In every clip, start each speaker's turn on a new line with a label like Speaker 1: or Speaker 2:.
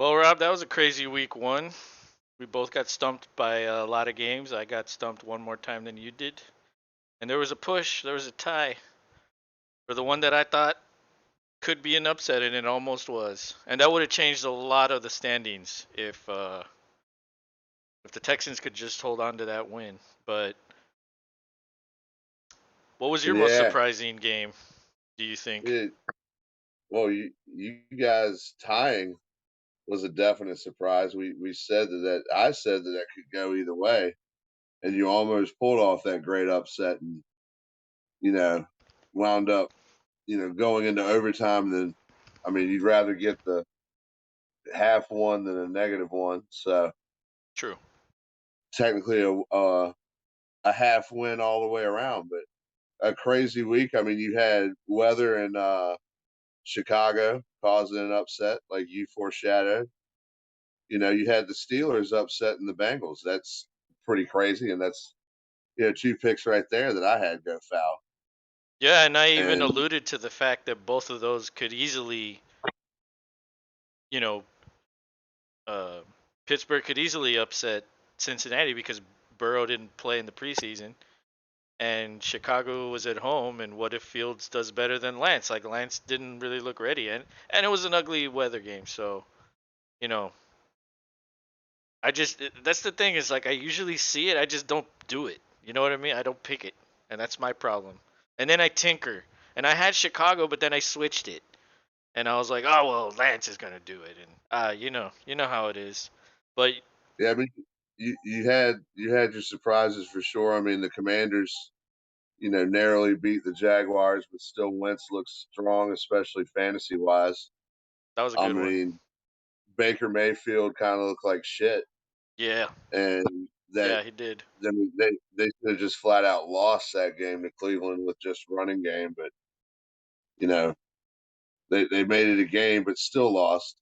Speaker 1: Well, Rob, that was a crazy week one. We both got stumped by a lot of games. I got stumped one more time than you did. And there was a push, there was a tie for the one that I thought could be an upset, and it almost was. And that would have changed a lot of the standings if the Texans could just hold on to that win. But what was your most
Speaker 2: Yeah,
Speaker 1: surprising game, do you think?
Speaker 2: it, well, you guys tying was a definite surprise. We said that I said that could go either way, and you almost pulled off that great upset, and you know wound up going into overtime. Then, I mean, you'd rather get the half one than a negative one. So
Speaker 1: True.
Speaker 2: technically, a half win all the way around, but a crazy week. I mean, you had weather in Chicago causing an upset, like you foreshadowed. You had the Steelers upsetting the Bengals. That's pretty crazy, and that's two picks right there that I had go foul.
Speaker 1: Yeah, and I even
Speaker 2: And
Speaker 1: alluded to the fact that both of those could easily, you know, uh, Pittsburgh could easily upset Cincinnati because Burrow didn't play in the preseason, and Chicago was at home. And what if Fields does better than Lance? Like Lance didn't really look ready, and it was an ugly weather game. So you know, I just that's the thing is like I usually see it, I just don't do it. You know what I mean? I don't pick it, and that's my problem. And then I tinker, and I had Chicago, but then I switched it, and I was like, oh well, Lance is gonna do it, and you know how it is. But
Speaker 2: yeah, I mean, you had your surprises for sure. I mean, the Commanders, narrowly beat the Jaguars, but still Wentz looks strong, especially fantasy wise.
Speaker 1: that was a
Speaker 2: I
Speaker 1: good one.
Speaker 2: mean, Baker Mayfield kind of looked like shit,
Speaker 1: Yeah,
Speaker 2: and that
Speaker 1: yeah, he did.
Speaker 2: I mean, they should have just flat out lost that game to Cleveland with just running game, but you know they made it a game, but still lost.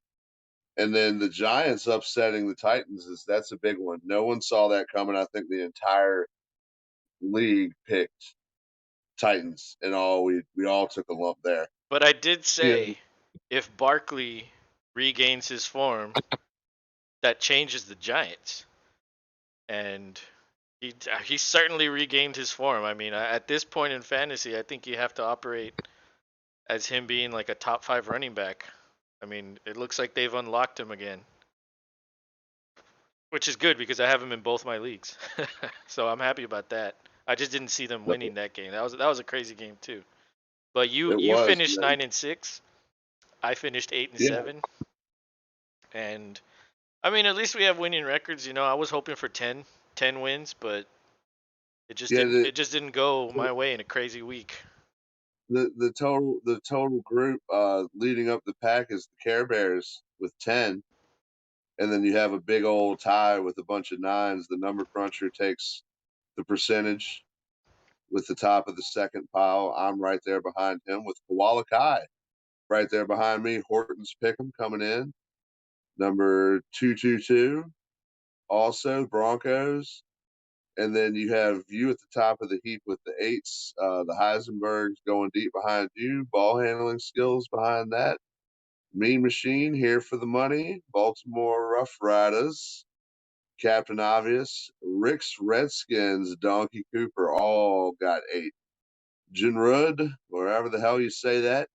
Speaker 2: And then the Giants upsetting the Titans that's a big one. No one saw that coming. I think the entire league picked Titans, and we all took a lump there.
Speaker 1: But I did
Speaker 2: Yeah,
Speaker 1: say if Barkley regains his form, that changes the Giants, and he certainly regained his form. I mean, at this point in fantasy, I think you have to operate as him being like a top five running back. I mean, it looks like they've unlocked him again, which is good because I have him in both my leagues. So I'm happy about that. I just didn't see them winning that game. That was a crazy game too. But you
Speaker 2: it
Speaker 1: you
Speaker 2: was.
Speaker 1: finished
Speaker 2: Man.
Speaker 1: 9-6. I finished 8 and
Speaker 2: Yeah,
Speaker 1: 7, and I mean at least we have winning records. I was hoping for 10 wins, but it just
Speaker 2: yeah.
Speaker 1: didn't it just didn't go my way in a crazy week.
Speaker 2: The total group leading up the pack is the Care Bears with 10, and then you have a big old tie with a bunch of nines. The number cruncher takes the percentage with the top of the second pile. I'm right there behind him with Koala Kai right there behind me. Horton's Pick'em coming in number 222. Also Broncos, and then you have you at the top of the heap with the eights. The Heisenbergs going deep behind you. Ball handling skills behind that. Mean Machine here for the money. Baltimore Rough Riders. Captain Obvious. Rick's Redskins. Donkey Cooper all got eight. Jinrud, wherever the hell you say that,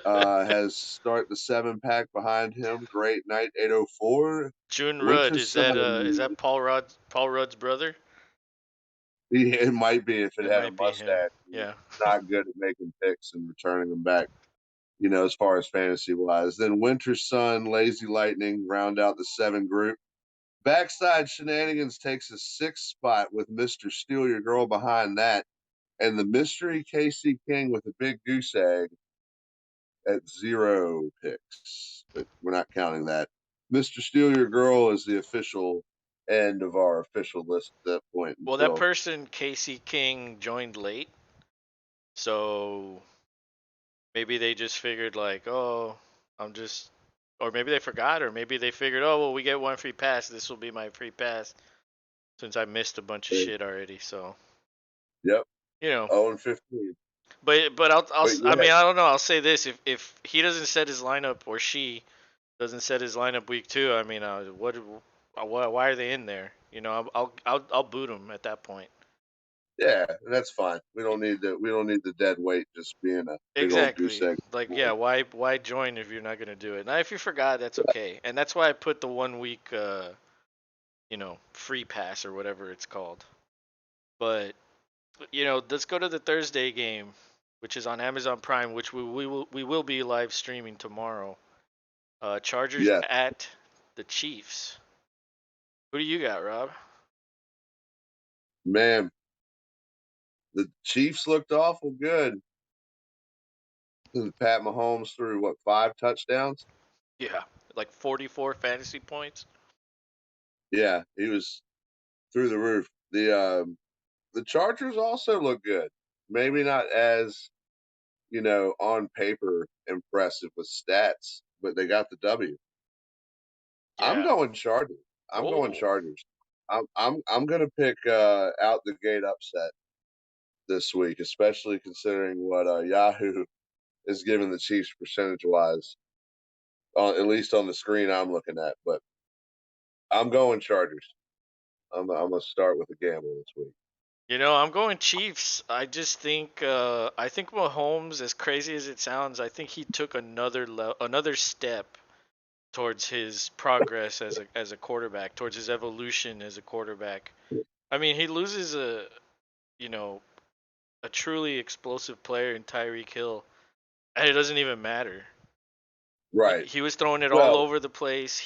Speaker 2: has start the seven pack behind him. Great Night 804.
Speaker 1: June Rudd,
Speaker 2: Winter
Speaker 1: is that is
Speaker 2: Sun.
Speaker 1: that Paul Rudd's brother?
Speaker 2: It might be if it
Speaker 1: It
Speaker 2: had a
Speaker 1: might be him.
Speaker 2: mustache. He's
Speaker 1: Yeah.
Speaker 2: not good at making picks and returning them back, as far as fantasy wise. Then Winter Sun, Lazy Lightning round out the seven group. Backside Shenanigans takes a sixth spot with Mr. Steal Your Girl behind that. And the mystery KC King with a big goose egg at zero picks. But we're not counting that. Mr. Steal Your Girl is the official end of our official list at that point
Speaker 1: Well, that
Speaker 2: until
Speaker 1: person Casey King joined late, so maybe they just figured like, oh, I'm just, or maybe they forgot, or maybe they figured, oh well, we get one free pass. This will be my free pass since I missed a bunch of shit already. So
Speaker 2: yep,
Speaker 1: you know,
Speaker 2: 0 and 15.
Speaker 1: but
Speaker 2: But
Speaker 1: I
Speaker 2: yeah,
Speaker 1: mean I don't know. I'll say this: if he doesn't set his lineup or she doesn't set his lineup week 2, I mean, why are they in there? I'll boot him at that point.
Speaker 2: Yeah, that's fine. We don't need the dead weight just being a big old goose
Speaker 1: Exactly.
Speaker 2: egg.
Speaker 1: Like, yeah, why join if you're not gonna do it? Now, if you forgot, that's okay, and that's why I put the 1 week, free pass or whatever it's called. But let's go to the Thursday game, which is on Amazon Prime, which we will be live streaming tomorrow. Chargers
Speaker 2: Yeah,
Speaker 1: at the Chiefs. Who do you got, Rob?
Speaker 2: man, the Chiefs looked awful good. Pat Mahomes threw what 5 touchdowns?
Speaker 1: Yeah, like 44 fantasy points.
Speaker 2: Yeah, he was through the roof. The Chargers also look good. Maybe not as on paper impressive with stats, but they got the W. I'm
Speaker 1: Yeah.
Speaker 2: going Chargers. I'm going
Speaker 1: Oh,
Speaker 2: Chargers. I'm gonna pick out the gate upset this week, especially considering what Yahoo is giving the Chiefs percentage wise, at least on the screen I'm looking at. But I'm going Chargers. I'm gonna start with a gamble this week.
Speaker 1: I'm going Chiefs. I think Mahomes, as crazy as it sounds, I think he took another step towards his progress as a quarterback, towards his evolution as a quarterback. I mean, he loses you know, a truly explosive player in Tyreek Hill, and it doesn't even matter. He,
Speaker 2: Right.
Speaker 1: he was throwing it all
Speaker 2: Well,
Speaker 1: over the place.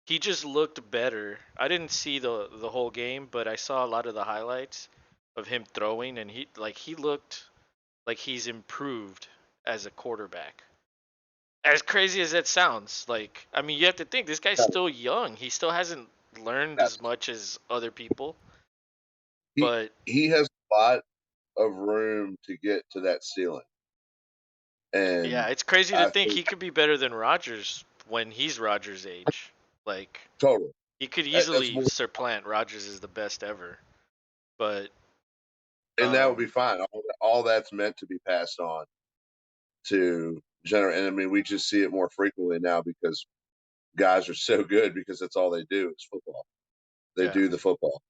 Speaker 1: He just looked better. I didn't see the whole game, but I saw a lot of the highlights of him throwing, and he looked like he's improved as a quarterback. As crazy as that sounds, like, I mean, you have to think this guy's still young. He still hasn't learned as much as other people,
Speaker 2: he
Speaker 1: but
Speaker 2: he has a lot of room to get to that ceiling,
Speaker 1: yeah,
Speaker 2: and
Speaker 1: it's crazy to
Speaker 2: I
Speaker 1: think
Speaker 2: think
Speaker 1: he could be better than Rodgers when he's Rodgers' age. Like,
Speaker 2: totally
Speaker 1: he could
Speaker 2: that's
Speaker 1: easily
Speaker 2: more,
Speaker 1: supplant Rodgers as the best ever. But
Speaker 2: and that would be
Speaker 1: um,
Speaker 2: fine. All that's meant to be passed on to general. And I mean, we just see it more frequently now because guys are so good because that's all they do is football. They
Speaker 1: yeah,
Speaker 2: do the football,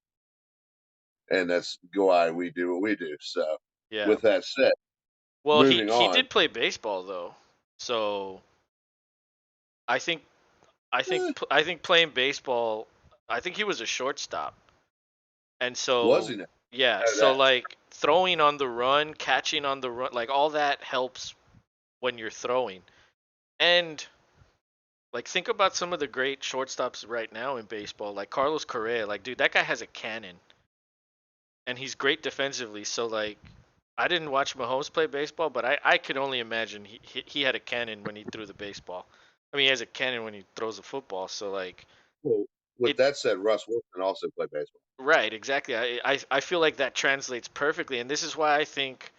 Speaker 2: and that's why we do what we do. So,
Speaker 1: yeah.
Speaker 2: with that said,
Speaker 1: Well, he
Speaker 2: moving
Speaker 1: he
Speaker 2: on.
Speaker 1: did play baseball though, so I think
Speaker 2: Eh,
Speaker 1: I think playing baseball, I think he was a shortstop, and
Speaker 2: was
Speaker 1: so
Speaker 2: he now?
Speaker 1: yeah,
Speaker 2: Know
Speaker 1: so
Speaker 2: that
Speaker 1: like throwing on the run, catching on the run, like all that helps when you're throwing. And like think about some of the great shortstops right now in baseball, like Carlos Correa. Like, dude, that guy has a cannon, and he's great defensively. So like, I didn't watch Mahomes play baseball, but I could only imagine he had a cannon when he threw the baseball. I mean, he has a cannon when he throws a football. So like,
Speaker 2: well, with
Speaker 1: it
Speaker 2: that said, Russ Wilson also played baseball.
Speaker 1: right, exactly. I feel like that translates perfectly, and this is why I think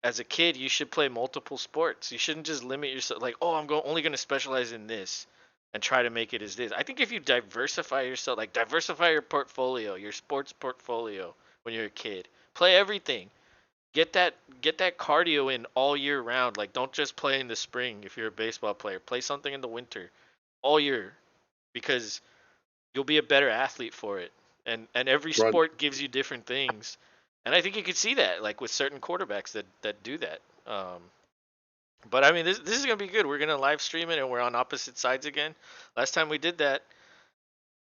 Speaker 1: as a kid you should play multiple sports. You shouldn't just limit yourself like, oh, only going to specialize in this and try to make it as this. I think if you diversify yourself, like diversify your portfolio, your sports portfolio when you're a kid, play everything. Get that cardio in all year round. Like, don't just play in the spring if you're a baseball player. Play something in the winter all year because you'll be a better athlete for it. And every
Speaker 2: Run.
Speaker 1: sport gives you different things. And I think you could see that like with certain quarterbacks that do that. But I mean, this is gonna be good. We're gonna live stream it, and we're on opposite sides again. Last time we did that,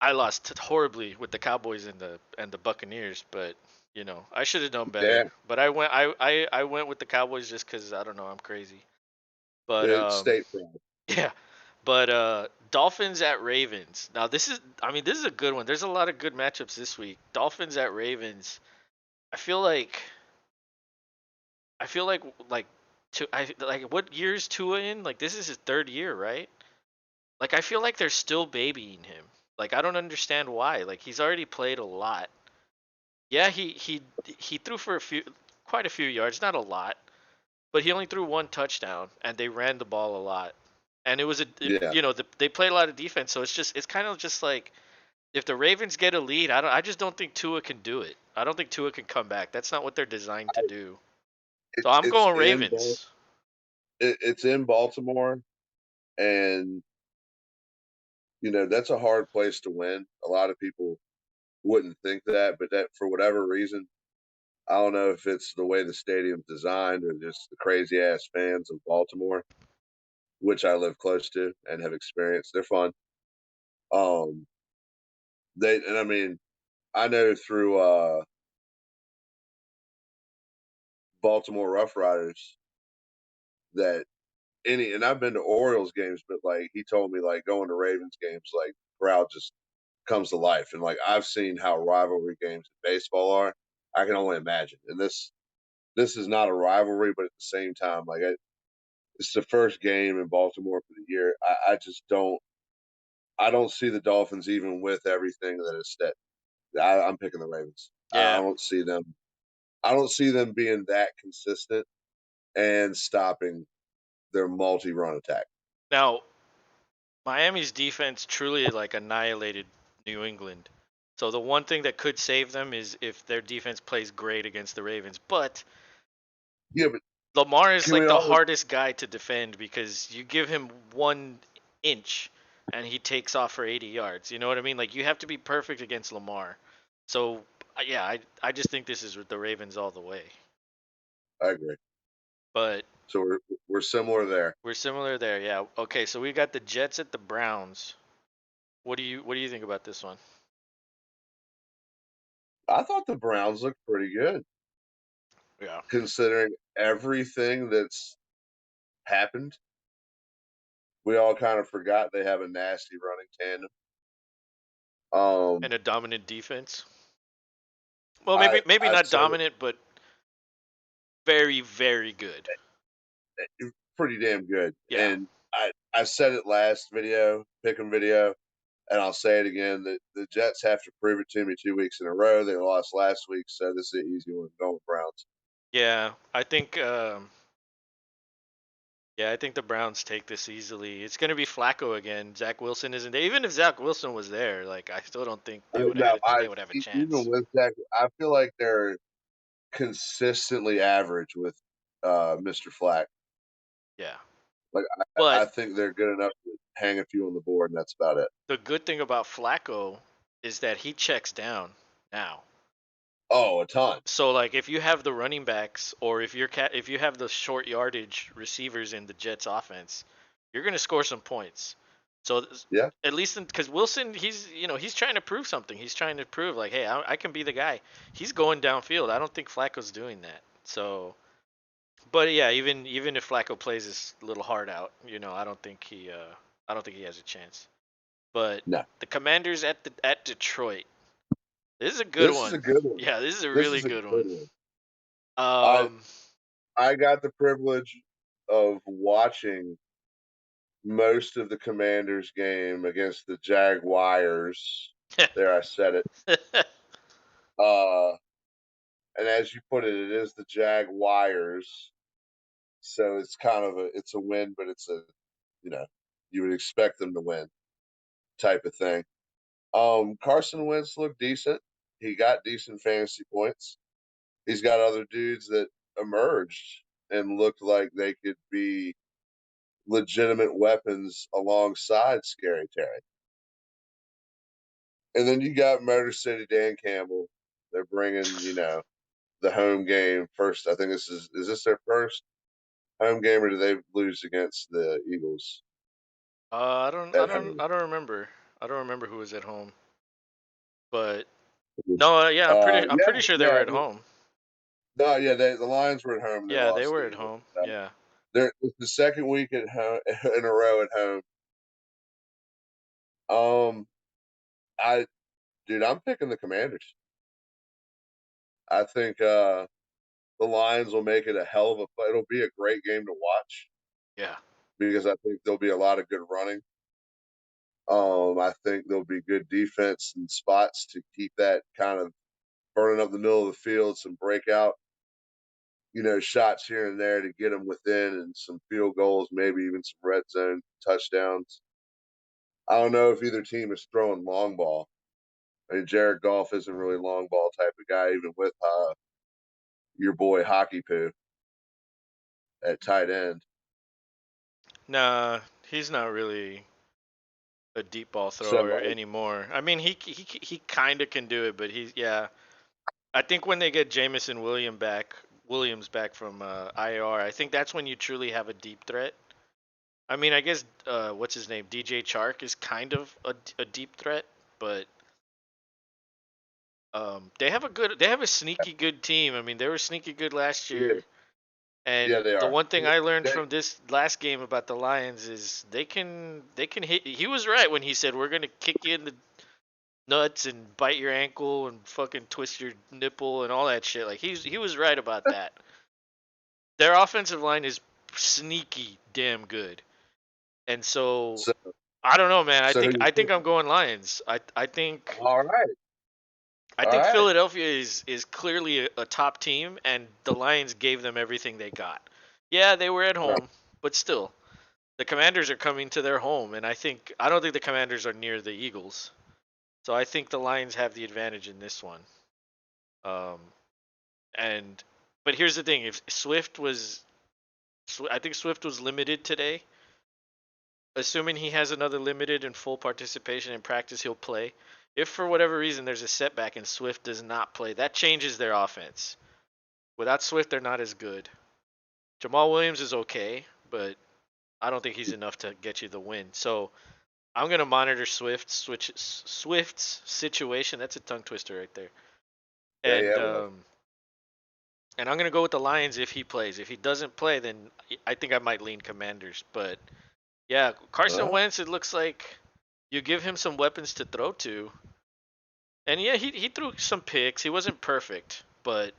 Speaker 1: I lost horribly with the Cowboys and the Buccaneers, but I should have known better.
Speaker 2: Damn.
Speaker 1: But I went with the Cowboys just because I don't know, I'm crazy. But
Speaker 2: It's state pride.
Speaker 1: yeah. But Dolphins at Ravens. Now this is a good one. There's a lot of good matchups this week. Dolphins at Ravens. I feel like I feel like what year is Tua in? Like, this is his third year, right? Like, I feel like they're still babying him. Like, I don't understand why. Like, he's already played a lot. Yeah, he threw for quite a few yards, not a lot, but he only threw one touchdown, and they ran the ball a lot. And it was
Speaker 2: Yeah,
Speaker 1: they played a lot of defense, so it's kind of just like if the Ravens get a lead, I just don't think Tua can do it. I don't think Tua can come back. That's not what they're designed to do. So I'm
Speaker 2: it's
Speaker 1: going
Speaker 2: in
Speaker 1: Ravens.
Speaker 2: it's in Baltimore. and that's a hard place to win. A lot of people wouldn't think that, but that for whatever reason, I don't know if it's the way the stadium's designed or just the crazy ass fans of Baltimore, which I live close to and have experienced. They're fun. Um, I mean, I know through Baltimore Rough Riders that and I've been to Orioles games, but like he told me, like going to Ravens games, like crowd just comes to life, and like I've seen how rivalry games in baseball are. I can only imagine, and this is not a rivalry, but at the same time, like it's the first game in Baltimore for the year. I just don't. I don't see the Dolphins even with everything that is set. I'm picking the Ravens. I
Speaker 1: Yeah.
Speaker 2: don't see them. I don't see them being that consistent and stopping their multi-run attack.
Speaker 1: Now, Miami's defense truly like annihilated New England. So the one thing that could save them is if their defense plays great against the Ravens. But
Speaker 2: Yeah, but
Speaker 1: Lamar is
Speaker 2: can
Speaker 1: like
Speaker 2: we
Speaker 1: the
Speaker 2: always?
Speaker 1: hardest guy to defend because you give him 1 inch and he takes off for 80 yards. You know what I mean? Like you have to be perfect against Lamar. So yeah, I just think this is with the Ravens all the way.
Speaker 2: I agree.
Speaker 1: But
Speaker 2: So we're similar there.
Speaker 1: we're similar there. Yeah. Okay, so we got the Jets at the Browns. What do you think about this one?
Speaker 2: I thought the Browns looked pretty good
Speaker 1: Yeah.
Speaker 2: considering everything that's happened. We all kind of forgot they have a nasty running tandem.
Speaker 1: And
Speaker 2: Um,
Speaker 1: a dominant defense. Well, maybe
Speaker 2: I
Speaker 1: maybe
Speaker 2: I've
Speaker 1: not
Speaker 2: said
Speaker 1: dominant, but very very good.
Speaker 2: it pretty damn good,
Speaker 1: Yeah.
Speaker 2: and I said it last video, pick'em video, and I'll say it again. The Jets have to prove it to me 2 weeks in a row. They lost last week, so this is an easy one. Going with Browns.
Speaker 1: Yeah, I think yeah, I think the Browns take this easily. It's going to be Flacco again. Zach Wilson isn't there. Even if Zach Wilson was there, like I still don't think
Speaker 2: No,
Speaker 1: they would have a
Speaker 2: even
Speaker 1: chance.
Speaker 2: with Zach, I feel like they're consistently average with Mr. Flack.
Speaker 1: Yeah.
Speaker 2: Like I
Speaker 1: But
Speaker 2: think they're good enough to hang a few on the board, and that's about it.
Speaker 1: the good thing about Flacco is that he checks down now.
Speaker 2: Oh, a ton.
Speaker 1: So like if you have the running backs or if you have the short yardage receivers in the Jets offense, you're going to score some points. So
Speaker 2: Yeah,
Speaker 1: at least because Wilson, he's trying to prove something. He's trying to prove like, hey, I can be the guy. He's going downfield. I don't think Flacco's doing that. So, but yeah, even if Flacco plays his little heart out, I don't think he has a chance. But
Speaker 2: no,
Speaker 1: the Commanders at Detroit, this is a good
Speaker 2: this is
Speaker 1: one.
Speaker 2: a good one.
Speaker 1: Yeah, this is a
Speaker 2: This
Speaker 1: really
Speaker 2: is a
Speaker 1: good
Speaker 2: good
Speaker 1: one.
Speaker 2: one. I
Speaker 1: Um,
Speaker 2: I got the privilege of watching most of the Commanders game against the Jaguars. There, I said it. Uh, and as you put it, it is the Jaguars. So it's kind of it's a win, but it's a you know you would expect them to win type of thing. Carson Wentz looked decent. He got decent fantasy points. He's got other dudes that emerged and looked like they could be legitimate weapons alongside Scary Terry. And then you got Motor City Dan Campbell. They're bringing, the home game first. I think is this their first home game, or do they lose against the Eagles at home?
Speaker 1: I don't remember. I don't remember who was at home, but no, yeah, I'm
Speaker 2: Yeah,
Speaker 1: pretty sure they were
Speaker 2: yeah.
Speaker 1: at home.
Speaker 2: No, yeah. The Lions were at home. And they
Speaker 1: Yeah, they
Speaker 2: lost
Speaker 1: were
Speaker 2: to
Speaker 1: at
Speaker 2: the Eagles.
Speaker 1: home. Yeah,
Speaker 2: It's the second week at home in a row at home. Um, I dude, I'm picking the Commanders. I think the Lions will make it a hell of a play. It'll be a great game to watch
Speaker 1: yeah.
Speaker 2: because I think there'll be a lot of good running. I think there'll be good defense and spots to keep that kind of burning up the middle of the field, some breakout, shots here and there to get them within and some field goals, maybe even some red zone touchdowns. I don't know if either team is throwing long ball. I mean, Jared Goff isn't really long ball type of guy, even with your boy Hockey Poo at tight end.
Speaker 1: Nah, He's not really a deep ball
Speaker 2: So
Speaker 1: thrower anymore. I mean, he kind of can do it, but he's yeah. I think when they get Williams back from IR, I think that's when you truly have a deep threat. I mean, I guess what's his name, DJ Chark is kind of a deep threat, but they have a sneaky good team. I mean, they were sneaky good last
Speaker 2: yeah,
Speaker 1: year. And
Speaker 2: yeah, they
Speaker 1: the
Speaker 2: are.
Speaker 1: one thing I learned
Speaker 2: They,
Speaker 1: from this last game about the Lions is they can hit. He was right when he said we're gonna kick you in the nuts and bite your ankle and fucking twist your nipple and all that shit. Like he was right about that. Their offensive line is sneaky damn good. And so
Speaker 2: so
Speaker 1: I don't know, man.
Speaker 2: so who you
Speaker 1: I think
Speaker 2: pick?
Speaker 1: I'm going Lions.
Speaker 2: All right,
Speaker 1: I
Speaker 2: all
Speaker 1: think
Speaker 2: right.
Speaker 1: Philadelphia is clearly a top team, and the Lions gave them everything they got. Yeah, they were at
Speaker 2: Right.
Speaker 1: home, but still, the Commanders are coming to their home, and I don't think the Commanders are near the Eagles, so I think the Lions have the advantage in this one. Um, and but here's the thing: if I think Swift was limited today. Assuming he has another limited and full participation in practice, he'll play. If for whatever reason there's a setback and Swift does not play, that changes their offense. Without Swift, they're not as good. Jamal Williams is okay, but I don't think he's enough to get you the win. So I'm gonna monitor Swift's situation. That's a tongue twister right there.
Speaker 2: Yeah,
Speaker 1: And
Speaker 2: yeah, well,
Speaker 1: and I'm gonna go with the Lions if he plays. If he doesn't play, then I think I might lean Commanders. But yeah, Carson
Speaker 2: well,
Speaker 1: Wentz. It looks like you give him some weapons to throw to, and yeah, he threw some picks. He wasn't perfect, but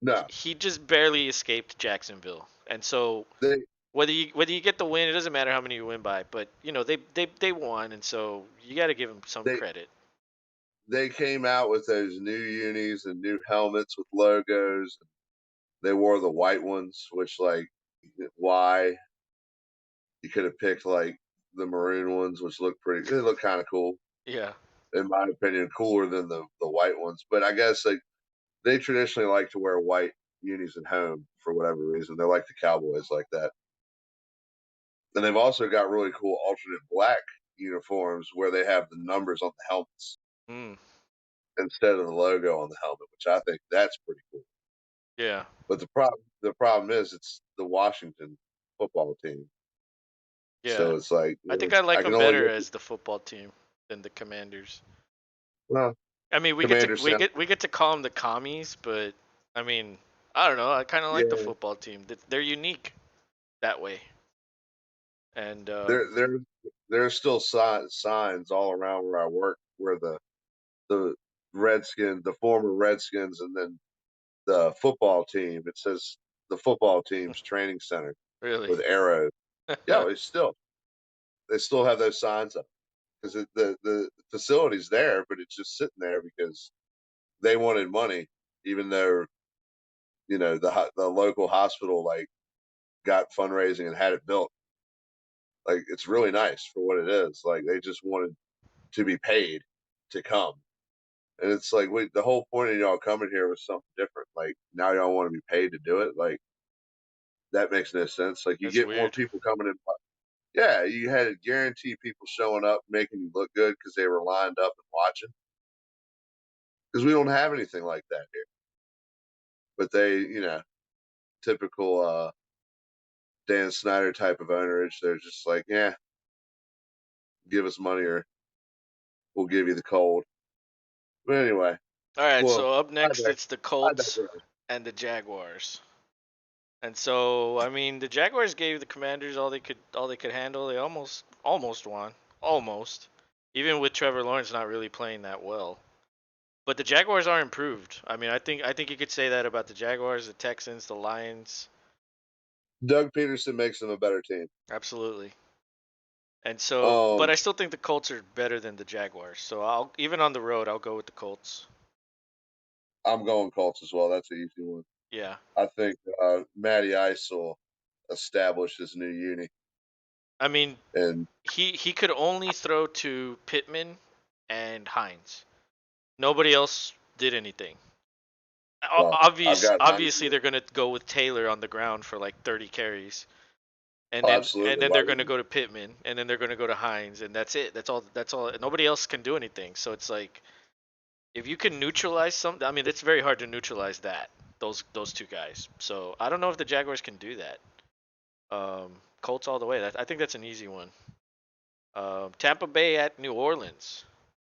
Speaker 2: no,
Speaker 1: he just barely escaped Jacksonville. And so
Speaker 2: they
Speaker 1: whether you get the win, it doesn't matter how many you win by. But you know they won, and so you got to give them some
Speaker 2: they
Speaker 1: credit.
Speaker 2: they came out with those new unis and new helmets with logos. They wore the white ones, which like why you could have picked like the maroon ones, which look pretty. They look kind of cool,
Speaker 1: Yeah,
Speaker 2: in my opinion, cooler than the white ones. But I guess like they traditionally like to wear white unis at home for whatever reason. They're like the Cowboys like that, and they've also got really cool alternate black uniforms where they have the numbers on the helmets
Speaker 1: mm,
Speaker 2: instead of the logo on the helmet, which I think that's pretty cool.
Speaker 1: yeah,
Speaker 2: But the problem is it's the Washington football team,
Speaker 1: yeah.
Speaker 2: so it's like
Speaker 1: I think I like
Speaker 2: I can
Speaker 1: them
Speaker 2: only
Speaker 1: better
Speaker 2: go.
Speaker 1: as the football team than the Commanders.
Speaker 2: Well,
Speaker 1: I mean,
Speaker 2: Commanders sound
Speaker 1: we get to call them the commies, but I mean, I don't know. I kind of like the
Speaker 2: yeah.
Speaker 1: football team. They're unique that way, and
Speaker 2: There there's still signs all around where I work where the Redskins, the former Redskins, and then the football team. It says the football team's training center
Speaker 1: really,
Speaker 2: with arrows. Yeah, they still have those signs up because the facility's there, but it's just sitting there because they wanted money, even though the local hospital like got fundraising and had it built. Like it's really nice for what it is. Like they just wanted to be paid to come. And it's like, wait, the whole point of y'all coming here was something different. Like now y'all want to be paid to do it. Like that makes no sense. Like you
Speaker 1: that's
Speaker 2: get more
Speaker 1: weird.
Speaker 2: people coming in. Yeah, you had to guarantee people showing up, making you look good because they were lined up and watching. Because we don't have anything like that here. But they, typical Dan Snyder type of ownerage. They're just like, yeah, give us money or we'll give you the cold. But anyway,
Speaker 1: All right,
Speaker 2: well,
Speaker 1: so up
Speaker 2: I,
Speaker 1: next
Speaker 2: dig-
Speaker 1: it's the
Speaker 2: I
Speaker 1: Colts
Speaker 2: digress.
Speaker 1: and the Jaguars. And so, I mean, the Jaguars gave the Commanders all they could handle. They almost won. Almost. Even with Trevor Lawrence not really playing that well. But the Jaguars are improved. I mean, I think you could say that about the Jaguars, the Texans, the Lions.
Speaker 2: Doug Peterson makes them a better team.
Speaker 1: Absolutely. And so, but
Speaker 2: Um,
Speaker 1: I still think the Colts are better than the Jaguars. So I'll even on the road, I'll go with the Colts.
Speaker 2: I'm going Colts as well. That's an easy one.
Speaker 1: Yeah.
Speaker 2: I think Matty Ice will establish his new uni,
Speaker 1: I mean,
Speaker 2: and
Speaker 1: he could only throw to Pittman and Hines. Nobody else did anything.
Speaker 2: well, I've got
Speaker 1: Obviously
Speaker 2: Hines.
Speaker 1: they're gonna go with Taylor on the ground for like 30 carries. and
Speaker 2: Oh,
Speaker 1: then
Speaker 2: absolutely. Why
Speaker 1: they're going to
Speaker 2: wouldn't
Speaker 1: go to Pittman, and then they're going to go to Hines, and that's it. That's all. That's all. Nobody else can do anything. So it's like if you can neutralize something, I mean, it's very hard to neutralize that those two guys. So I don't know if the Jaguars can do that. Colts all the way. I think that's an easy one. Tampa Bay at New Orleans.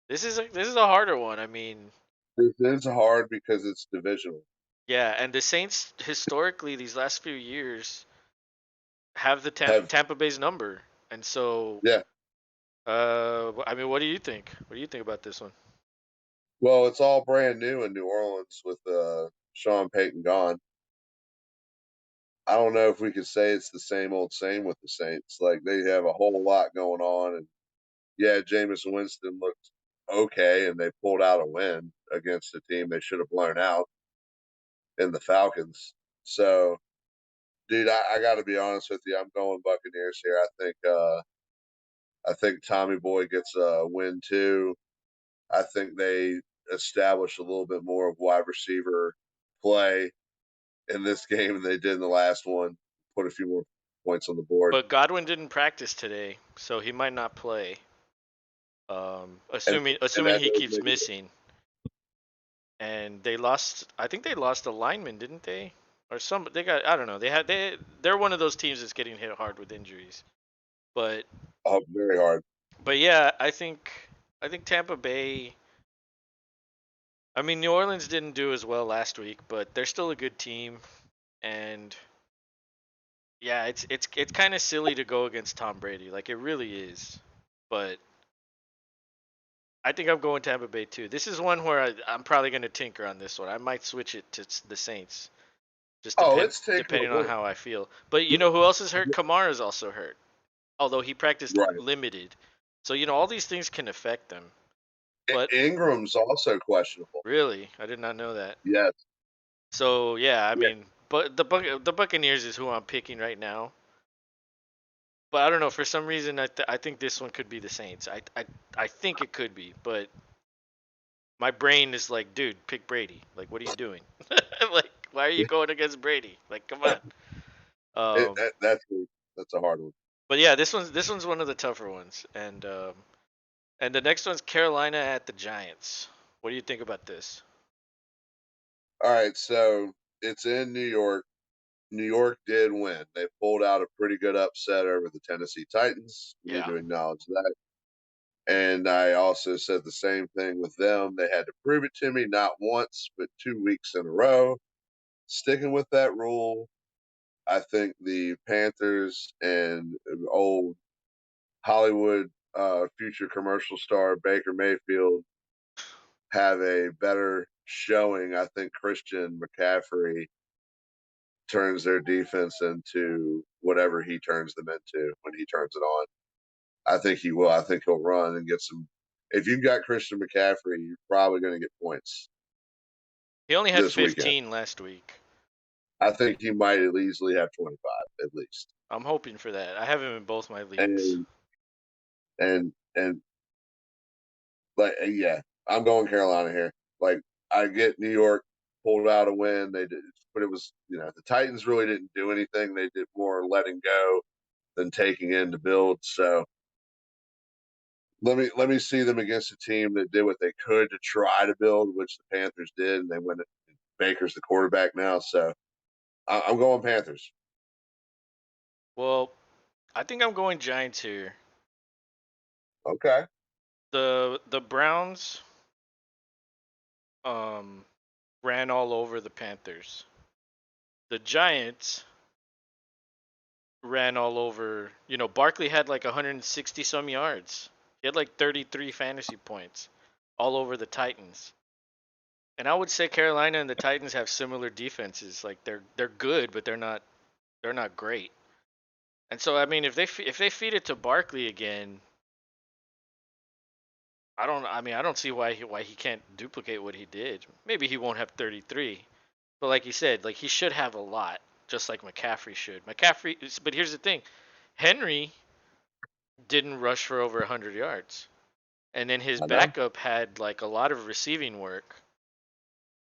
Speaker 1: This is a harder one. I mean,
Speaker 2: you? This is hard because it's divisional.
Speaker 1: yeah, and the Saints historically these last few years have the
Speaker 2: Have
Speaker 1: Tampa Bay's number, and so
Speaker 2: Yeah.
Speaker 1: I mean, what do you think? What do you think about this one?
Speaker 2: Well, it's all brand new in New Orleans with Sean Payton gone. I don't know if we could say it's the same old same with the Saints. Like they have a whole lot going on, and yeah, Jameis Winston looked okay, and they pulled out a win against a team they should have blown out in the Falcons. So, dude, I got to be honest with you. I'm going Buccaneers here. I think Tommy Boy gets a win too. I think they establish a little bit more of wide receiver play in this game than they did in the last one. Put a few more points on the board.
Speaker 1: But Godwin didn't practice today, so he might not play.
Speaker 2: And
Speaker 1: Assuming
Speaker 2: that
Speaker 1: he
Speaker 2: does
Speaker 1: keeps
Speaker 2: make it.
Speaker 1: missing, and they lost. I think they lost a lineman, didn't they? Or some they got. I don't know. They're one of those teams that's getting hit hard with injuries. But
Speaker 2: Very hard.
Speaker 1: yeah, I think Tampa Bay. I mean, New Orleans didn't do as well last week, but they're still a good team, and yeah, it's kind of silly to go against Tom Brady. Like it really is. But I think I'm going Tampa Bay too. This is one where I'm probably going to tinker on this one. I might switch it to the Saints, just
Speaker 2: Oh, it's
Speaker 1: depending on
Speaker 2: takeable.
Speaker 1: how I feel. But you know who else is hurt? Kamara's also hurt, although he practiced
Speaker 2: Right.
Speaker 1: limited. So all these things can affect them. But
Speaker 2: Ingram's also questionable.
Speaker 1: really, I did not know that.
Speaker 2: Yes.
Speaker 1: So yeah, I
Speaker 2: Yeah.
Speaker 1: mean, but the Buccaneers is who I'm picking right now. But I don't know. For some reason, I think this one could be the Saints. I think it could be, but my brain is like, dude, pick Brady. Like, what are you doing? Like, why are you going against Brady? Like, come on.
Speaker 2: It,
Speaker 1: Um,
Speaker 2: that, that's that's a hard one.
Speaker 1: but yeah, this one's one of the tougher ones, and the next one's Carolina at the Giants. What do you think about this?
Speaker 2: All right, so it's in New York. New York did win. They pulled out a pretty good upset over the Tennessee Titans. Need
Speaker 1: Yeah,
Speaker 2: to acknowledge that. And I also said the same thing with them. They had to prove it to me not once, but 2 weeks in a row. Sticking with that rule, I think the Panthers and old Hollywood future commercial star Baker Mayfield have a better showing. I think Christian McCaffrey turns their defense into whatever he turns them into when he turns it on. I think he will. I think he'll run and get some. If you've got Christian McCaffrey, you're probably going to get points
Speaker 1: he only had
Speaker 2: this weekend.
Speaker 1: 15 last week.
Speaker 2: I think he might easily have 25 at least.
Speaker 1: I'm hoping for that. I have him in both my leagues.
Speaker 2: And and like yeah, I'm going Carolina here. Like I get New York pulled out a win. They did, but it was the Titans really didn't do anything. They did more letting go than taking in to build. So let me see them against a team that did what they could to try to build, which the Panthers did, and they went. Baker's the quarterback now, so I'm going Panthers.
Speaker 1: Well, I think I'm going Giants here.
Speaker 2: Okay.
Speaker 1: The Browns um ran all over the Panthers. The Giants ran all over. Barkley had like 160 some yards. He had like 33 fantasy points all over the Titans. And I would say Carolina and the Titans have similar defenses. Like they're good, but they're not great. And so I mean, if they feed it to Barkley again, I don't see why he can't duplicate what he did. Maybe he won't have 33, but like you said, like he should have a lot, just like McCaffrey should. But here's the thing, Henry didn't rush for over 100 yards. And then his
Speaker 2: I know.
Speaker 1: backup had like a lot of receiving work.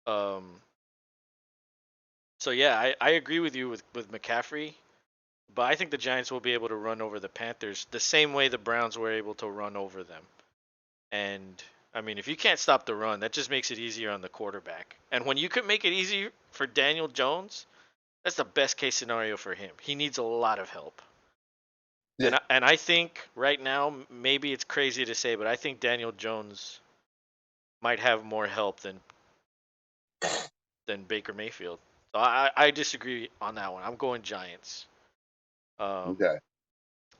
Speaker 1: Um, so yeah, I agree with you with McCaffrey. but I think the Giants will be able to run over the Panthers the same way the Browns were able to run over them. And I mean, if you can't stop the run, that just makes it easier on the quarterback. And when you can make it easy for Daniel Jones, that's the best case scenario for him. He needs a lot of help.
Speaker 2: Yeah.
Speaker 1: And I think right now, maybe it's crazy to say, but I think Daniel Jones might have more help than Baker Mayfield. So I disagree on that one. I'm going Giants. Um,
Speaker 2: Okay.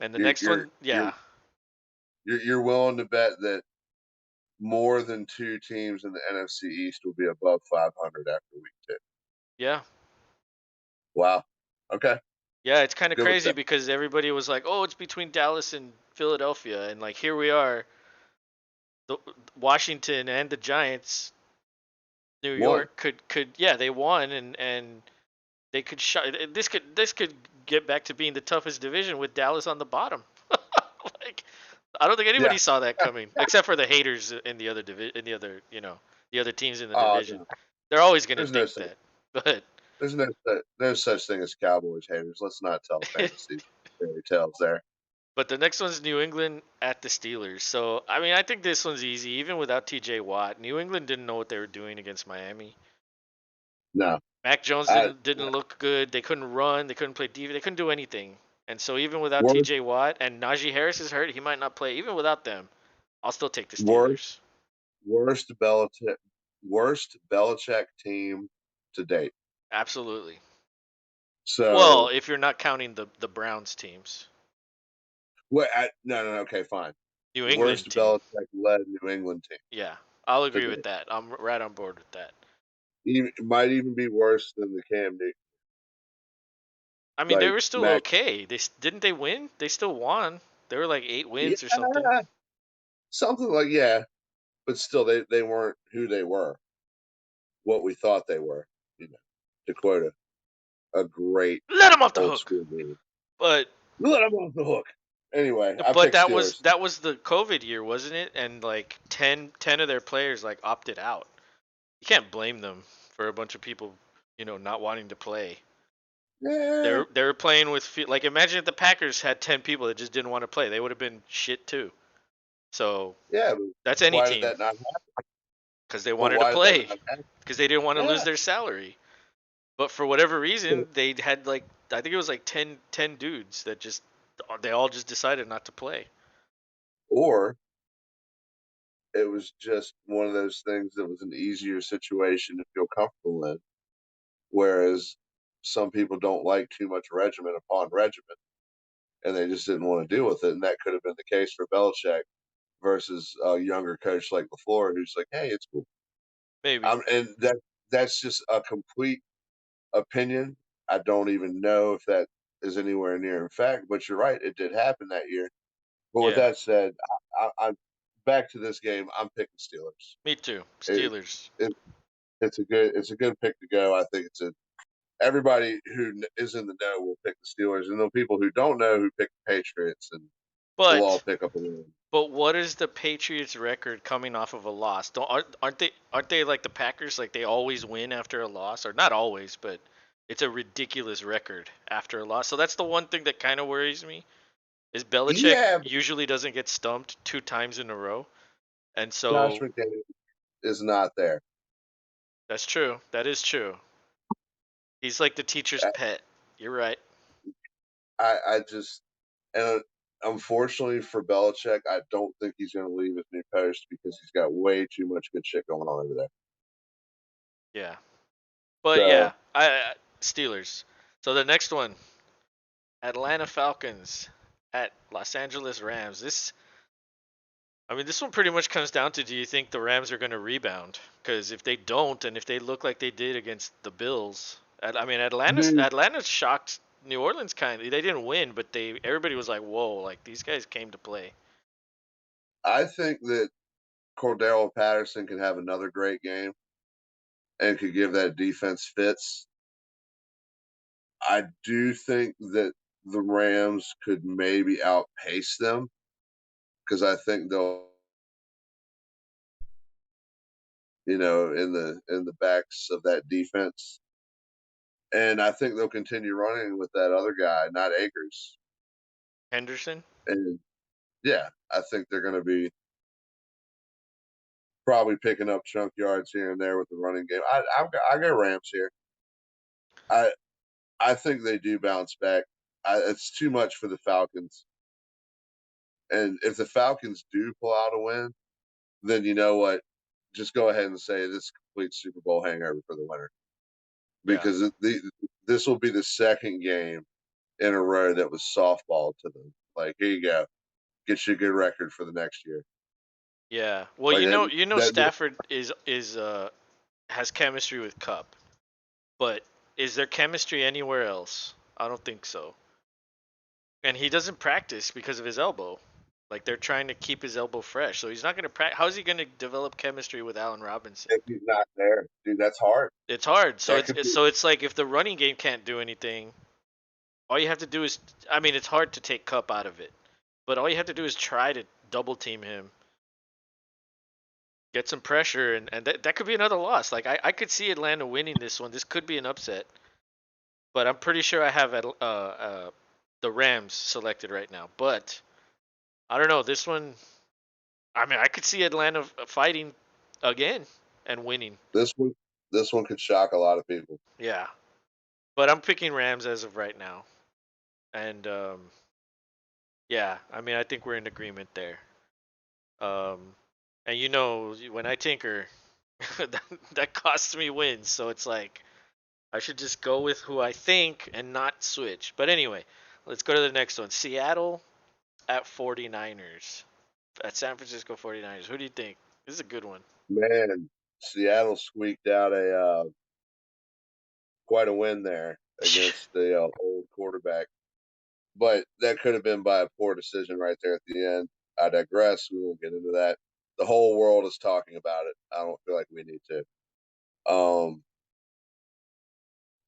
Speaker 1: and the
Speaker 2: You're
Speaker 1: next
Speaker 2: you're
Speaker 1: one,
Speaker 2: you're
Speaker 1: yeah,
Speaker 2: you're willing to bet that more than two teams in the NFC East will be above 500 after week two.
Speaker 1: yeah,
Speaker 2: Wow. Okay.
Speaker 1: yeah. It's kind of
Speaker 2: Good with
Speaker 1: crazy
Speaker 2: that.
Speaker 1: because everybody was like, "Oh, it's between Dallas and Philadelphia," and like here we are, the Washington and the Giants. New
Speaker 2: One.
Speaker 1: York could yeah they won and they could this could get back to being the toughest division with Dallas on the bottom. Like I don't think
Speaker 2: Yeah.
Speaker 1: anybody saw that coming, except for the haters in the other in the other the other teams in the division.
Speaker 2: No.
Speaker 1: They're always gonna
Speaker 2: There's no
Speaker 1: think
Speaker 2: such
Speaker 1: that, but
Speaker 2: no such thing as Cowboys haters. Let's not tell fantasy fairy tales there.
Speaker 1: but the next one's New England at the Steelers. So I mean I think this one's easy, even without T.J. Watt. New England didn't know what they were doing against Miami.
Speaker 2: No.
Speaker 1: Mac Jones
Speaker 2: I
Speaker 1: didn't look good. They couldn't run. They couldn't play defense. They couldn't do anything. And so even without
Speaker 2: worst
Speaker 1: T.J. Watt and Najee Harris is hurt, he might not play. Even without them, I'll still take the
Speaker 2: worst
Speaker 1: Steelers.
Speaker 2: worst Belichick team to date.
Speaker 1: Absolutely. Well,
Speaker 2: So
Speaker 1: if you're not counting the Browns teams,
Speaker 2: no, okay, fine.
Speaker 1: New England
Speaker 2: Worst
Speaker 1: team.
Speaker 2: Belichick led New England team
Speaker 1: Yeah, I'll
Speaker 2: to
Speaker 1: agree with
Speaker 2: date.
Speaker 1: that. I'm right on board with that.
Speaker 2: It might even be worse than the Cam Newton.
Speaker 1: I mean, they
Speaker 2: Like
Speaker 1: were still
Speaker 2: Mac.
Speaker 1: okay. Didn't they win? They still won. They were like 8 wins or something.
Speaker 2: Yeah, something like yeah, but still they weren't who they were, what we thought they were. You know, to quote a great
Speaker 1: Let them off the
Speaker 2: old
Speaker 1: hook.
Speaker 2: school meme.
Speaker 1: But
Speaker 2: Let them off the hook. Anyway, I
Speaker 1: But
Speaker 2: picked
Speaker 1: that was
Speaker 2: Steelers.
Speaker 1: that was the COVID year, wasn't it? And like ten of their players like opted out. You can't blame them for a bunch of people, not wanting to play.
Speaker 2: Yeah,
Speaker 1: They were playing with like imagine if the Packers had 10 people that just didn't want to play. They would have been shit too. So
Speaker 2: yeah, but
Speaker 1: that's any
Speaker 2: why did
Speaker 1: team
Speaker 2: that not happen?
Speaker 1: because they
Speaker 2: But
Speaker 1: wanted to
Speaker 2: why did that
Speaker 1: play
Speaker 2: not happen?
Speaker 1: because they didn't want to lose
Speaker 2: Yeah.
Speaker 1: their salary. But for whatever reason, they had like I think it was like 10 dudes that just they all just decided not to play.
Speaker 2: Or it was just one of those things that was an easier situation to feel comfortable in. Whereas some people don't like too much regiment upon regiment, and they just didn't want to deal with it. And that could have been the case for Belichick versus a younger coach like LaFleur, who's like, "Hey, it's cool."
Speaker 1: Maybe.
Speaker 2: And that's just a complete opinion. I don't even know if that is anywhere near in fact, but you're right. It did happen that year. But with
Speaker 1: Yeah.
Speaker 2: that said, I'm back to this game. I'm picking Steelers.
Speaker 1: Me too.
Speaker 2: It,
Speaker 1: Steelers.
Speaker 2: it it's a good pick to go. I think it's a everybody who is in the know will pick the Steelers, and the people who don't know who pick the Patriots, and we'll all
Speaker 1: But
Speaker 2: pick up a win.
Speaker 1: but what is the Patriots record coming off of a loss? Don't aren't they like the Packers? Like they always win after a loss, or not always, but it's a ridiculous record after a loss. So that's the one thing that kind of worries me. Is Belichick
Speaker 2: Yeah, but
Speaker 1: usually doesn't get stumped 2 times in a row, and
Speaker 2: Josh
Speaker 1: so
Speaker 2: McDaniel is not there.
Speaker 1: that's true. That is true. He's like the teacher's
Speaker 2: I,
Speaker 1: pet. You're right.
Speaker 2: I just and unfortunately for Belichick, I don't think he's going to leave his new post because he's got way too much good shit going on over there.
Speaker 1: Yeah. But
Speaker 2: So
Speaker 1: yeah, Steelers. So the next one, Atlanta Falcons at Los Angeles Rams. This one pretty much comes down to do you think the Rams are going to rebound? Because if they don't, and if they look like they did against the Bills, Atlanta's
Speaker 2: dude,
Speaker 1: Atlanta's shocked New Orleans kind of. They didn't win, but everybody was like, "Whoa!" Like these guys came to play.
Speaker 2: I think that Cordero Patterson can have another great game and could give that defense fits. I do think that the Rams could maybe outpace them because I think they'll, in the backs of that defense. and I think they'll continue running with that other guy, not Akers.
Speaker 1: Henderson.
Speaker 2: And yeah, I think they're going to be probably picking up chunk yards here and there with the running game. I got Rams here. I I think they do bounce back. It's too much for the Falcons, and if the Falcons do pull out a win, then you know what? Just go ahead and say this complete Super Bowl hangover for the winner,
Speaker 1: Yeah.
Speaker 2: because this will be the second game in a row that was softball to them. Like, here you go, get you a good record for the next year.
Speaker 1: Yeah. Well,
Speaker 2: Like that
Speaker 1: Stafford is has chemistry with Cup, but is there chemistry anywhere else? I don't think so. And he doesn't practice because of his elbow. Like they're trying to keep his elbow fresh, so he's not going to practice. How is he going to develop chemistry with Allen Robinson?
Speaker 2: if he's not there, dude, that's hard.
Speaker 1: It's hard. So
Speaker 2: That could be
Speaker 1: it's like if the running game can't do anything, all you have to do is, I mean, it's hard to take Cup out of it, but all you have to do is try to double team him, get some pressure, and that could be another loss. Like I could see Atlanta winning this one. This could be an upset, but I'm pretty sure I have the Rams selected right now. But I don't know this one. I mean, I could see Atlanta fighting again and winning.
Speaker 2: this one. This one could shock a lot of people.
Speaker 1: Yeah, but I'm picking Rams as of right now, and yeah, I mean, I think we're in agreement there. Um, and when I tinker, that costs me wins. So it's like I should just go with who I think and not switch. But anyway, let's go to the next one. Seattle at 49ers. At San Francisco 49ers. Who do you think? This is a good one.
Speaker 2: Man, Seattle squeaked out a quite a win there against the old quarterback, but that could have been by a poor decision right there at the end. I digress. We won't get into that. The whole world is talking about it. I don't feel like we need to.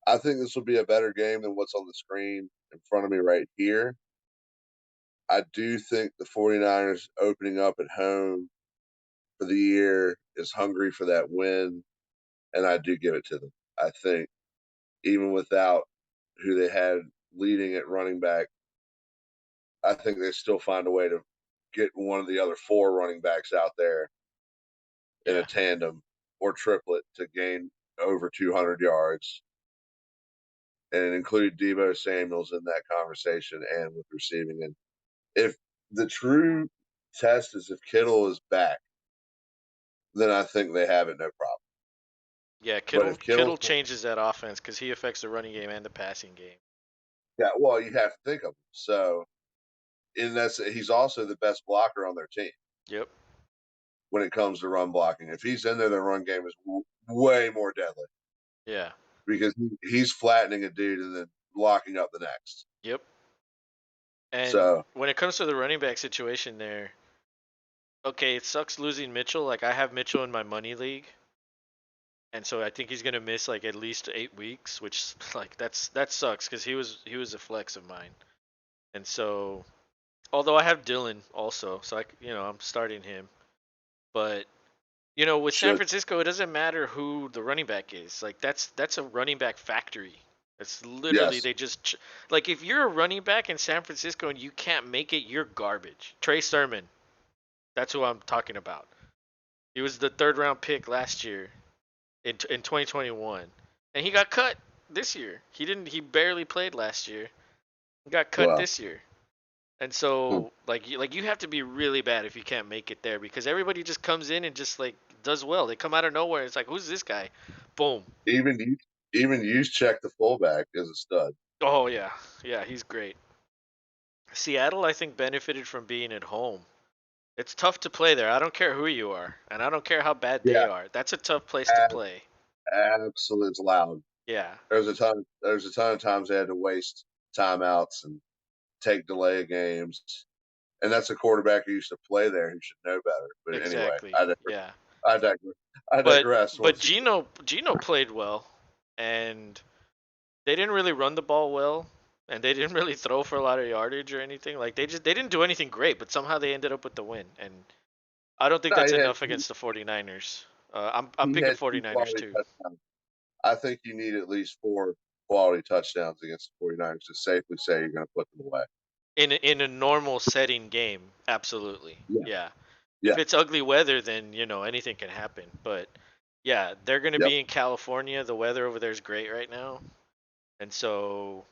Speaker 2: I think this will be a better game than what's on the screen in front of me right here. I do think the 49ers opening up at home for the year is hungry for that win, and I do give it to them. I think even without who they had leading at running back, I think they still find a way to get one of the other four running backs out there in a
Speaker 1: Yeah.
Speaker 2: tandem or triplet to gain over 200 yards, and include Debo Samuels in that conversation and with receiving. And if the true test is if Kittle is back, then I think they have it no problem.
Speaker 1: Yeah,
Speaker 2: But
Speaker 1: Kittle
Speaker 2: if
Speaker 1: Kittle
Speaker 2: Kittle's,
Speaker 1: changes that offense because he affects the running game and the passing game.
Speaker 2: yeah, well, you have to think of him. So, in that, he's also the best blocker on their team
Speaker 1: Yep.
Speaker 2: when it comes to run blocking. If he's in there, the run game is way more deadly
Speaker 1: Yeah.
Speaker 2: because he's flattening a dude and then locking up the next.
Speaker 1: Yep. And
Speaker 2: So,
Speaker 1: when it comes to the running back situation there, okay, it sucks losing Mitchell. Like I have Mitchell in my money league, and so I think he's gonna miss like at least 8 weeks, which like that sucks because he was a flex of mine. And so although I have Dylan also, so I'm starting him. But with San
Speaker 2: should
Speaker 1: Francisco, it doesn't matter who the running back is. Like that's a running back factory. It's literally
Speaker 2: yes,
Speaker 1: they just like if you're a running back in San Francisco and you can't make it, you're garbage. Trey Sermon, that's who I'm talking about. He was the third round pick last year in 2021, and he got cut this year. He didn't. He barely played last year. He got cut
Speaker 2: well,
Speaker 1: this year. And so, like you have to be really bad if you can't make it there because everybody just comes in and just like does well. They come out of nowhere. It's like, who's this guy? Boom.
Speaker 2: even you, even you check the fullback as a stud.
Speaker 1: Oh yeah, yeah, he's great. Seattle, I think, benefited from being at home. It's tough to play there. I don't care who you are, and I don't care how bad they
Speaker 2: Yeah,
Speaker 1: are. That's a tough place to play.
Speaker 2: absolutely, it's loud.
Speaker 1: Yeah,
Speaker 2: There's a ton of times they had to waste timeouts and take delay games, and that's a quarterback who used to play there who should know better. But anyway,
Speaker 1: exactly. Yeah,
Speaker 2: I digress. I
Speaker 1: but
Speaker 2: digress
Speaker 1: but
Speaker 2: once again.
Speaker 1: Gino played well, and they didn't really run the ball well, and they didn't really throw for a lot of yardage or anything. Like they didn't do anything great, but somehow they ended up with the win. And I don't think
Speaker 2: No,
Speaker 1: that's enough against the 49ers. I'm
Speaker 2: he
Speaker 1: picking
Speaker 2: had two
Speaker 1: 49ers
Speaker 2: quality
Speaker 1: too.
Speaker 2: touchdowns. I think you need at least quality touchdowns against the 49ers to safely say you're going to put them away.
Speaker 1: In a normal setting game, absolutely.
Speaker 2: Yeah.
Speaker 1: Yeah. If
Speaker 2: Yeah.
Speaker 1: it's ugly weather, then anything can happen. But yeah, they're going to
Speaker 2: Yep.
Speaker 1: be in California. The weather over there is great right now, and so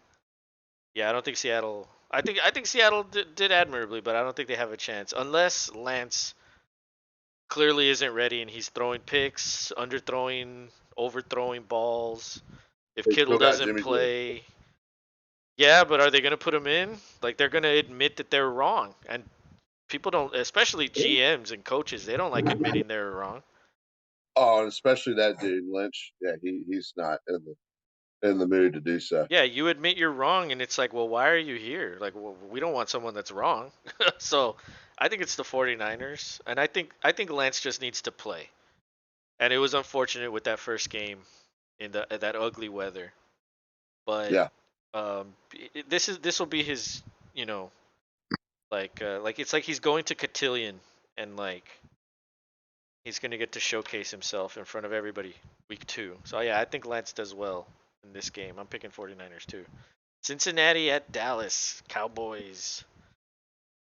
Speaker 1: yeah, I don't think Seattle. I think Seattle did admirably, but I don't think they have a chance unless Lance clearly isn't ready and he's throwing picks, underthrowing, overthrowing balls. If
Speaker 2: They
Speaker 1: Kittle
Speaker 2: still got
Speaker 1: doesn't
Speaker 2: Jimmy G.
Speaker 1: play, yeah, but are they going to put him in? Like they're going to admit that they're wrong, and people don't, especially GMs and coaches, they don't like admitting they're wrong.
Speaker 2: Oh, and especially that dude Lynch. Yeah, he's not in the mood to do so.
Speaker 1: Yeah, you admit you're wrong, and it's like, well, why are you here? Like, well, we don't want someone that's wrong. So, I think it's the 49ers, and I think Lance just needs to play. And it was unfortunate with that first game in that ugly weather, but
Speaker 2: Yeah.
Speaker 1: this will be his, you know, like it's like he's going to Cotillion, and like he's gonna get to showcase himself in front of everybody week 2. So yeah, I think Lance does well in this game. I'm picking 49ers too. Cincinnati at Dallas Cowboys.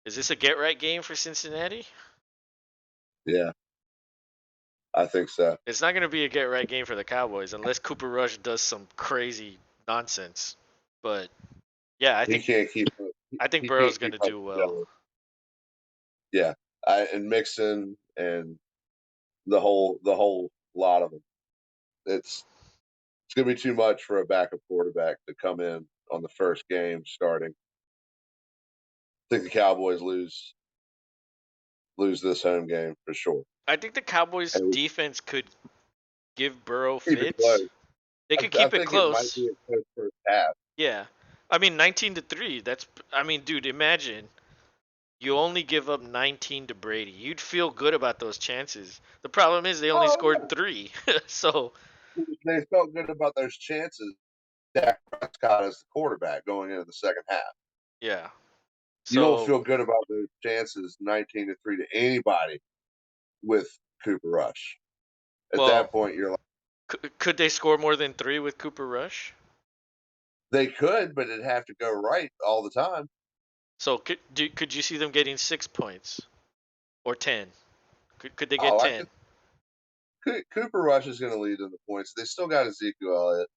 Speaker 1: Is this a get right game for Cincinnati?
Speaker 2: Yeah, I think so.
Speaker 1: It's not going to be a get right game for the Cowboys unless Cooper Rush does some crazy nonsense. But yeah, I
Speaker 2: He
Speaker 1: think
Speaker 2: can't keep
Speaker 1: I think
Speaker 2: he
Speaker 1: Burrow's
Speaker 2: can't
Speaker 1: going
Speaker 2: keep
Speaker 1: to
Speaker 2: up
Speaker 1: do
Speaker 2: with
Speaker 1: well.
Speaker 2: Joe. Yeah, and Mixon and the whole lot of them. It's gonna be too much for a backup quarterback to come in on the first game starting. I think the Cowboys lose this home game for sure.
Speaker 1: I think the Cowboys
Speaker 2: And we
Speaker 1: defense could give Burrow
Speaker 2: keep it close.
Speaker 1: fits. They could
Speaker 2: I
Speaker 1: keep it
Speaker 2: think it might
Speaker 1: close.
Speaker 2: be a close first half.
Speaker 1: Yeah. I mean 19-3. I mean, dude, imagine you only give up 19 to Brady. You'd feel good about those chances. The problem is they only
Speaker 2: Oh
Speaker 1: scored 3. So,
Speaker 2: yeah, they felt good about those chances. Dak Prescott as the quarterback going into the second half.
Speaker 1: yeah.
Speaker 2: You don't
Speaker 1: So,
Speaker 2: feel good about those chances 19-3 to anybody with Cooper Rush. At
Speaker 1: well,
Speaker 2: that point, you're like,
Speaker 1: could they score more than 3 with Cooper Rush?
Speaker 2: they could, but it'd have to go right all the time.
Speaker 1: So could you see them getting 6 points or 10? Could they get
Speaker 2: Oh,
Speaker 1: 10?
Speaker 2: Cooper Rush is going to lead in the points. They still got Ezekiel Elliott.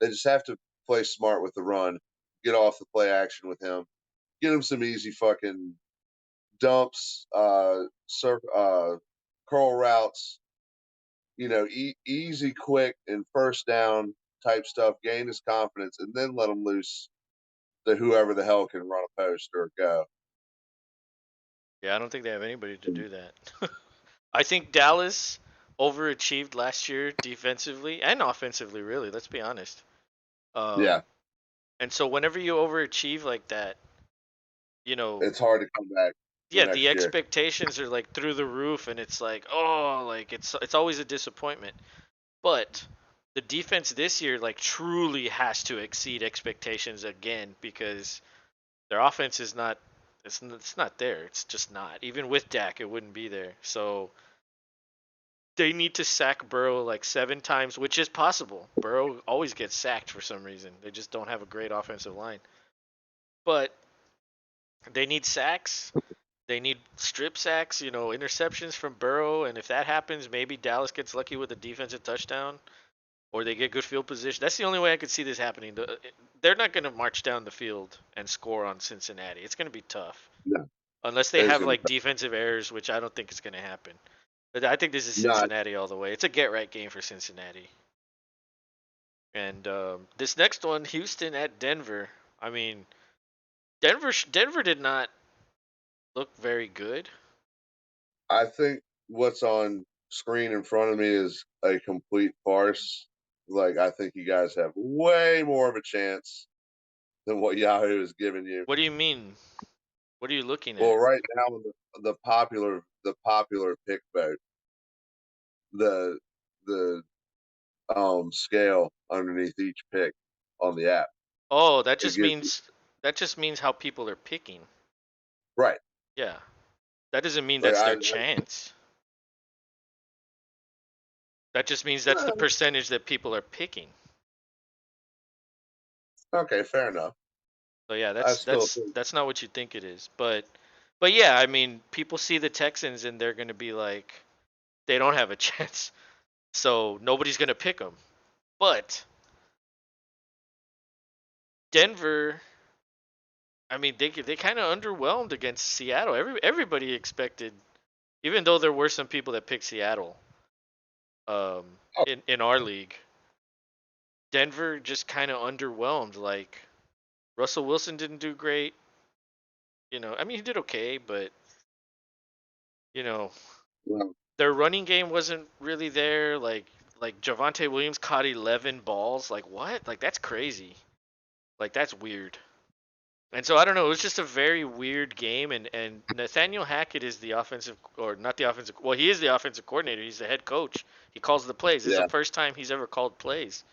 Speaker 2: They just have to play smart with the run, get off the play action with him, get him some easy fucking dumps, curl routes, easy, quick, and first down type stuff. Gain his confidence, and then let him loose to whoever the hell can run a post or go.
Speaker 1: Yeah, I don't think they have anybody to do that. I think Dallas overachieved last year defensively and offensively. Really, let's be honest.
Speaker 2: Yeah,
Speaker 1: Um, and so whenever you overachieve like that, you know,
Speaker 2: it's hard to come back the
Speaker 1: yeah, the
Speaker 2: next year.
Speaker 1: expectations are like through the roof, and it's like, oh, like it's always a disappointment. But the defense this year, like, truly has to exceed expectations again because their offense is not. It's not there. It's just not. Even with Dak, it wouldn't be there. So they need to sack Burrow like 7 times, which is possible. Burrow always gets sacked for some reason. They just don't have a great offensive line. But they need sacks. They need strip sacks, interceptions from Burrow, and if that happens, maybe Dallas gets lucky with a defensive touchdown, or they get good field position. That's the only way I could see this happening. They're not going to march down the field and score on Cincinnati. It's going to be tough
Speaker 2: No,
Speaker 1: unless they
Speaker 2: it's
Speaker 1: have
Speaker 2: gonna be
Speaker 1: like defensive errors, which I don't think is going to happen. But I think this is
Speaker 2: not.
Speaker 1: Cincinnati all the way. It's a get right game for Cincinnati. And this next one, Houston at Denver. I mean, Denver did not look very good.
Speaker 2: I think what's on screen in front of me is a complete farce. Like I think you guys have way more of a chance than what Yahoo is giving you.
Speaker 1: What do you mean? What are you looking
Speaker 2: Well,
Speaker 1: at?
Speaker 2: right now the popular pick vote, the the scale underneath each pick on the app,
Speaker 1: Oh,
Speaker 2: it gives you
Speaker 1: that just means how people are picking.
Speaker 2: right.
Speaker 1: Yeah. That doesn't mean
Speaker 2: Like
Speaker 1: that's their chance. That just means that's the
Speaker 2: I
Speaker 1: percentage that people are picking.
Speaker 2: Okay, fair enough.
Speaker 1: So yeah,
Speaker 2: I
Speaker 1: that's
Speaker 2: still
Speaker 1: that's
Speaker 2: think,
Speaker 1: that's not what you think it is. But yeah, I mean, people see the Texans and they're gonna be like, they don't have a chance, so nobody's gonna pick them. But Denver, I mean, they kind of underwhelmed against Seattle. Everybody expected, even though there were some people that picked Seattle,
Speaker 2: oh,
Speaker 1: in our league, Denver just kind of underwhelmed. Like Russell Wilson didn't do great. I mean, he did okay, but you know,
Speaker 2: well,
Speaker 1: their running game wasn't really there. Like Javonte Williams caught 11 balls. Like what? Like that's crazy. Like that's weird. And so I don't know. It was just a very weird game. And Nathaniel Hackett is the offensive, or not the offensive. Well, he is the offensive coordinator. He's the head coach. He calls the plays. This is the
Speaker 2: yeah,
Speaker 1: first time he's ever called plays.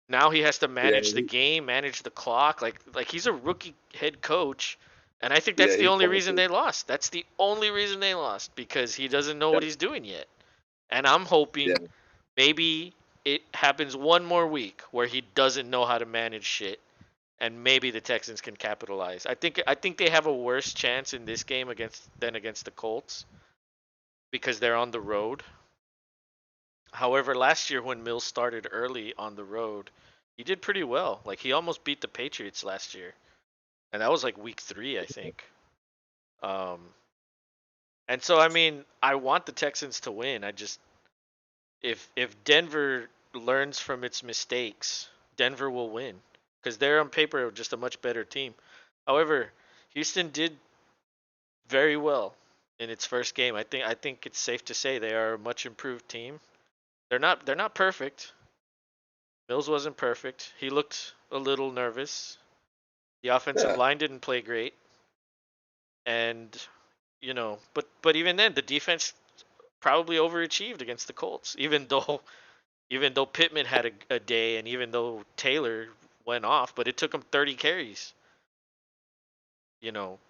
Speaker 1: Now he has to
Speaker 2: yeah,
Speaker 1: manage the game, manage the clock. Like he's a rookie head coach, and I think
Speaker 2: yeah.
Speaker 1: that's the
Speaker 2: He
Speaker 1: only
Speaker 2: called
Speaker 1: reason
Speaker 2: it.
Speaker 1: they lost. That's the only reason they lost, because he doesn't know
Speaker 2: Yeah,
Speaker 1: what he's doing yet. And I'm hoping
Speaker 2: yeah.
Speaker 1: maybe it happens one more week where he doesn't know how to manage shit, and maybe the Texans can capitalize. I think they have a worse chance in this game against the Colts, because they're on the road. However, last year when Mills started early on the road, he did pretty well. Like he almost beat the Patriots last year, and that was like week 3, I think. Um, and so I mean, I want the Texans to win. I just, if Denver learns from its mistakes, Denver will win, because they're on paper just a much better team. However, Houston did very well in its first game. I think it's safe to say they are a much improved team. They're not perfect. Mills wasn't perfect. He looked a little nervous. The offensive
Speaker 2: Yeah.
Speaker 1: line didn't play great, and but even then, the defense probably overachieved against the Colts. Even though Pittman had a day, and even though Taylor went off, but it took him 30 carries.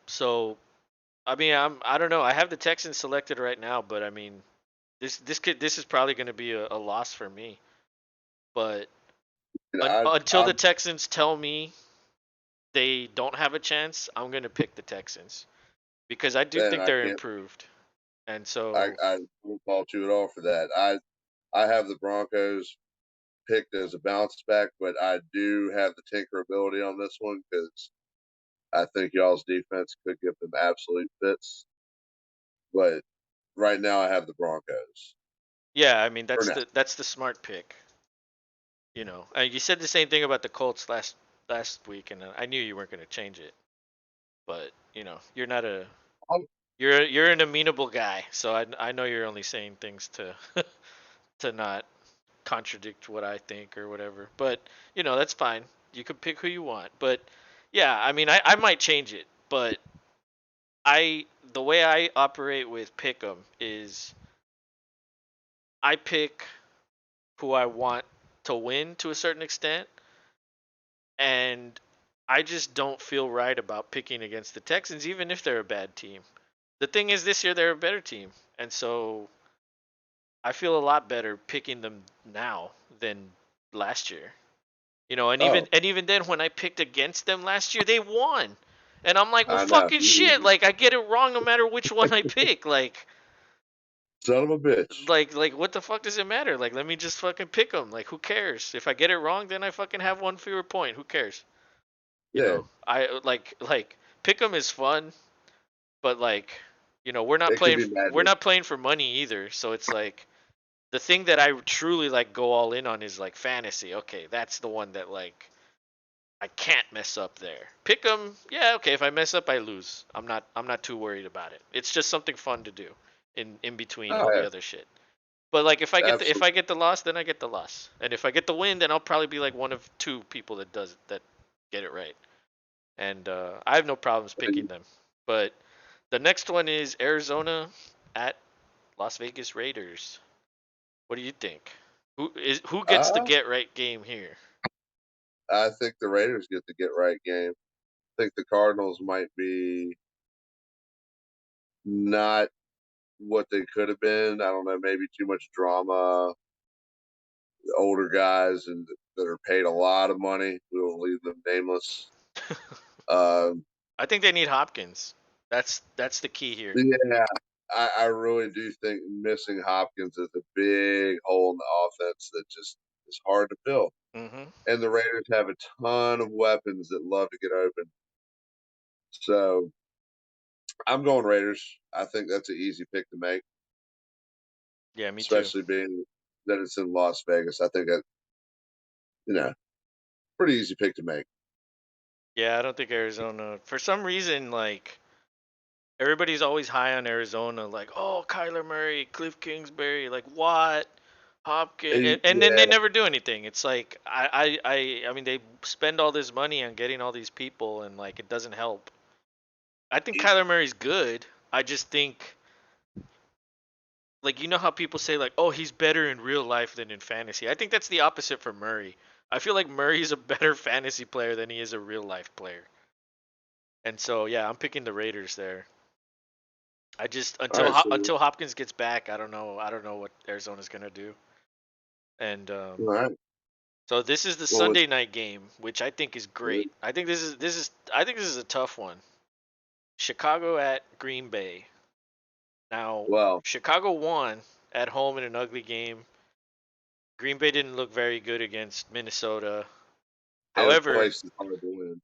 Speaker 1: So I mean, I don't know. I have the Texans selected right now, but I mean, this is probably going to be a loss for me. But
Speaker 2: And I,
Speaker 1: until the
Speaker 2: I'm,
Speaker 1: Texans tell me they don't have a chance, I'm going to pick the Texans, because I do
Speaker 2: and
Speaker 1: think
Speaker 2: I
Speaker 1: they're
Speaker 2: can't.
Speaker 1: improved. And so,
Speaker 2: I won't fault you at all for that. I have the Broncos picked as a bounce back, but I do have the tinker ability on this one because I think y'all's defense could give them absolute fits. But right now, I have the Broncos
Speaker 1: yeah, I mean,
Speaker 2: for
Speaker 1: that's
Speaker 2: now.
Speaker 1: the smart pick. You said the same thing about the Colts last week, and I knew you weren't going to change it. But you're not a
Speaker 2: Um,
Speaker 1: you're an amenable guy, so I know you're only saying things to to not contradict what I think or whatever. But that's fine. You can pick who you want. But yeah, I mean, I might change it, but the way I operate with Pick'em is I pick who I want to win to a certain extent, and I just don't feel right about picking against the Texans, even if they're a bad team. The thing is, this year they're a better team, and so I feel a lot better picking them now than last year. And even
Speaker 2: oh,
Speaker 1: and even then, when I picked against them last year, they won, and I'm like, well,
Speaker 2: I know.
Speaker 1: fucking shit. Like I get it wrong no matter which one I pick.
Speaker 2: Son of a bitch.
Speaker 1: Like what the fuck does it matter? Like let me just fucking pick them. Like who cares? If I get it wrong, then I fucking have one fewer point. Who cares?
Speaker 2: Yeah,
Speaker 1: I like pick them is fun, but we're not
Speaker 2: it could
Speaker 1: playing
Speaker 2: be
Speaker 1: we're
Speaker 2: madness.
Speaker 1: not playing for money either. So it's like the thing that I truly like go all in on is like fantasy. Okay, that's the one that like I can't mess up there. Pick 'em, yeah, okay. If I mess up, I lose. I'm not too worried about it. It's just something fun to do in between
Speaker 2: Oh
Speaker 1: all the
Speaker 2: yeah,
Speaker 1: other shit. But like if
Speaker 2: absolutely.
Speaker 1: I get the loss, then I get the loss. And if I get the win, then I'll probably be like one of two people that get it right. And I have no problems picking them. But the next one is Arizona at Las Vegas Raiders. What do you think? Who gets the
Speaker 2: Uh,
Speaker 1: get right game here?
Speaker 2: I think the Raiders get the get right game. I think the Cardinals might be not what they could have been. I don't know, maybe too much drama, older guys, and that are paid a lot of money. We will leave them nameless. Um,
Speaker 1: I think they need Hopkins. That's the key here.
Speaker 2: yeah, I really do think missing Hopkins is a big hole in the offense that just is hard to fill.
Speaker 1: Hmm.
Speaker 2: And the Raiders have a ton of weapons that love to get open. So I'm going Raiders. I think that's an easy pick to make,
Speaker 1: Yeah, me too.
Speaker 2: especially being that it's in Las Vegas. I think that, pretty easy pick to make.
Speaker 1: Yeah, I don't think Arizona. For some reason, like everybody's always high on Arizona. Like, oh, Kyler Murray, Cliff Kingsbury. Like, what? Hopkins, and then
Speaker 2: Yeah,
Speaker 1: they never do anything. It's like I mean, they spend all this money on getting all these people, and like it doesn't help. I think Kyler Murray's good. I just think, like, you know how people say like, oh, he's better in real life than in fantasy. I think that's the opposite for Murray. I feel like Murray's a better fantasy player than he is a real life player. And so yeah, I'm picking the Raiders there. I just
Speaker 2: all right. So,
Speaker 1: Until Hopkins gets back, I don't know. I don't know what Arizona's gonna do. And
Speaker 2: all right.
Speaker 1: so this is the
Speaker 2: Well,
Speaker 1: Sunday night game, which I think is great. I think this is a tough one. Chicago at Green Bay. Now,
Speaker 2: well,
Speaker 1: Chicago won at home in an ugly game. Green Bay didn't look very good against Minnesota.
Speaker 2: and the
Speaker 1: However,
Speaker 2: place is hard to win.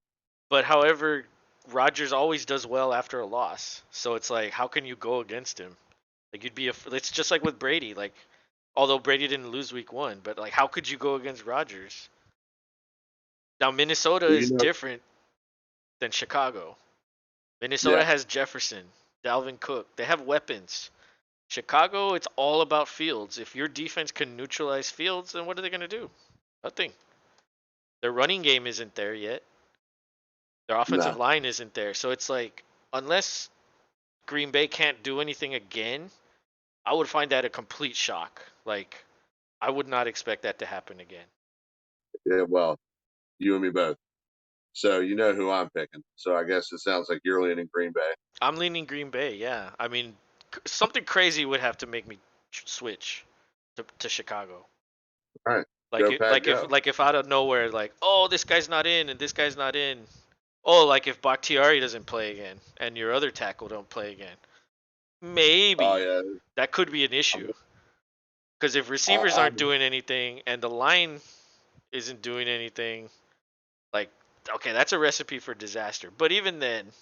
Speaker 1: however, Rodgers always does well after a loss. So it's like, how can you go against him? Like it's just like with Brady. Like, although Brady didn't lose week 1, but like, how could you go against Rodgers? Now Minnesota
Speaker 2: Well,
Speaker 1: is different than Chicago. Minnesota
Speaker 2: yeah,
Speaker 1: has Jefferson, Dalvin Cook. They have weapons. Chicago, it's all about Fields. If your defense can neutralize Fields, then what are they going to do? Nothing. Their running game isn't there yet. Their offensive
Speaker 2: no,
Speaker 1: line isn't there. So it's like, unless Green Bay can't do anything again, I would find that a complete shock. Like, I would not expect that to happen again.
Speaker 2: yeah. Well, you and me both. So you know who I'm picking. So I guess it sounds like you're leaning Green Bay.
Speaker 1: I'm leaning Green Bay, yeah. I mean, something crazy would have to make me switch to Chicago.
Speaker 2: All right, go Pack, go.
Speaker 1: Like if out of nowhere, like, oh, this guy's not in and this guy's not in. Oh, like if Bakhtiari doesn't play again and your other tackle don't play again,
Speaker 2: Oh
Speaker 1: maybe
Speaker 2: yeah,
Speaker 1: that could be an
Speaker 2: I'm,
Speaker 1: issue. Because if receivers
Speaker 2: I,
Speaker 1: aren't
Speaker 2: I'm
Speaker 1: doing anything and the line isn't doing anything, like, okay, that's a recipe for disaster. But even then,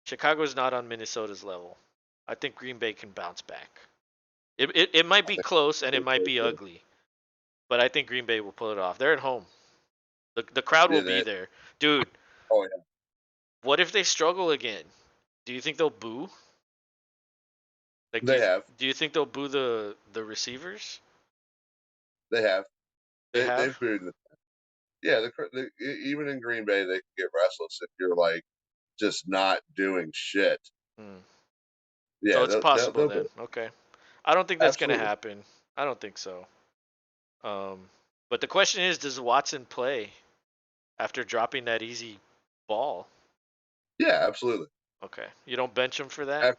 Speaker 1: Chicago's not on Minnesota's level. I think Green Bay can bounce back. It might
Speaker 2: I
Speaker 1: be
Speaker 2: think
Speaker 1: close and it might be
Speaker 2: so.
Speaker 1: ugly, but I think Green Bay will pull it off. They're at home. The crowd will
Speaker 2: Yeah,
Speaker 1: be
Speaker 2: that.
Speaker 1: there. Dude,
Speaker 2: Oh yeah,
Speaker 1: what if they struggle again? Do you think they'll boo? Like,
Speaker 2: they have,
Speaker 1: do you think they'll boo the receivers?
Speaker 2: they have,
Speaker 1: They
Speaker 2: they've
Speaker 1: have.
Speaker 2: booed. Yeah, even in Green Bay, they can get restless if you're like just not doing shit.
Speaker 1: Hmm. So
Speaker 2: Yeah,
Speaker 1: it's possible
Speaker 2: they'll
Speaker 1: then.
Speaker 2: boo.
Speaker 1: Okay. I don't think that's gonna
Speaker 2: Absolutely.
Speaker 1: happen. I don't think so. But the question is, does Watson play after dropping that easy ball?
Speaker 2: Yeah, absolutely.
Speaker 1: Okay. You don't bench him for that?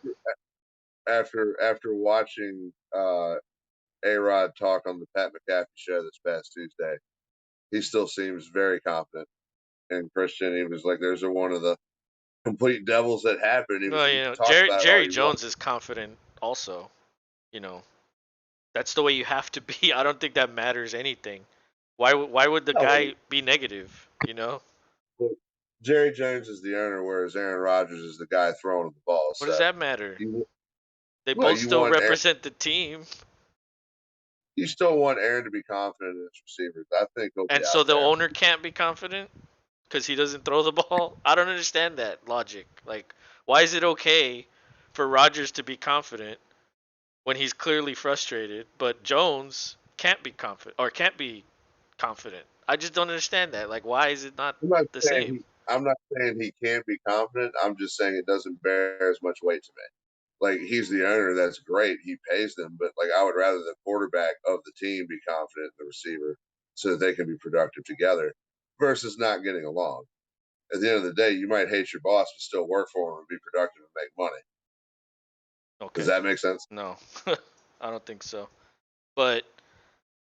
Speaker 2: After after watching A Rod talk on the Pat McAfee show this past Tuesday, he still seems very confident. And Christian, he was like, "There's one of the complete devils that happened."
Speaker 1: No,
Speaker 2: He
Speaker 1: you
Speaker 2: can
Speaker 1: know,
Speaker 2: talk about it all
Speaker 1: Jerry
Speaker 2: you want.
Speaker 1: Jones is confident also. You know, that's the way you have to be. I don't think that matters anything. Why would the
Speaker 2: No,
Speaker 1: guy be negative? You know,
Speaker 2: but Jerry Jones is the owner, whereas Aaron Rodgers is the guy throwing the ball.
Speaker 1: what
Speaker 2: So
Speaker 1: does that matter?
Speaker 2: you
Speaker 1: They
Speaker 2: well,
Speaker 1: both still represent the team,
Speaker 2: you still want Aaron to be confident in his receivers. I think he'll be
Speaker 1: and so
Speaker 2: out
Speaker 1: the
Speaker 2: there.
Speaker 1: owner can't be confident because he doesn't throw the ball. I don't understand that logic. Like, why is it okay for Rodgers to be confident when he's clearly frustrated, but Jones can't be confident or can't be confident? I just don't understand that. Like, why is it not
Speaker 2: I'm not
Speaker 1: the
Speaker 2: saying
Speaker 1: same?
Speaker 2: I'm not saying he can't be confident. I'm just saying it doesn't bear as much weight to me. Like he's the owner, that's great. He pays them, but like I would rather the quarterback of the team be confident in the receiver so that they can be productive together versus not getting along. At the end of the day, you might hate your boss but still work for him and be productive and make money. Does
Speaker 1: Okay,
Speaker 2: that make sense?
Speaker 1: no, I don't think so. But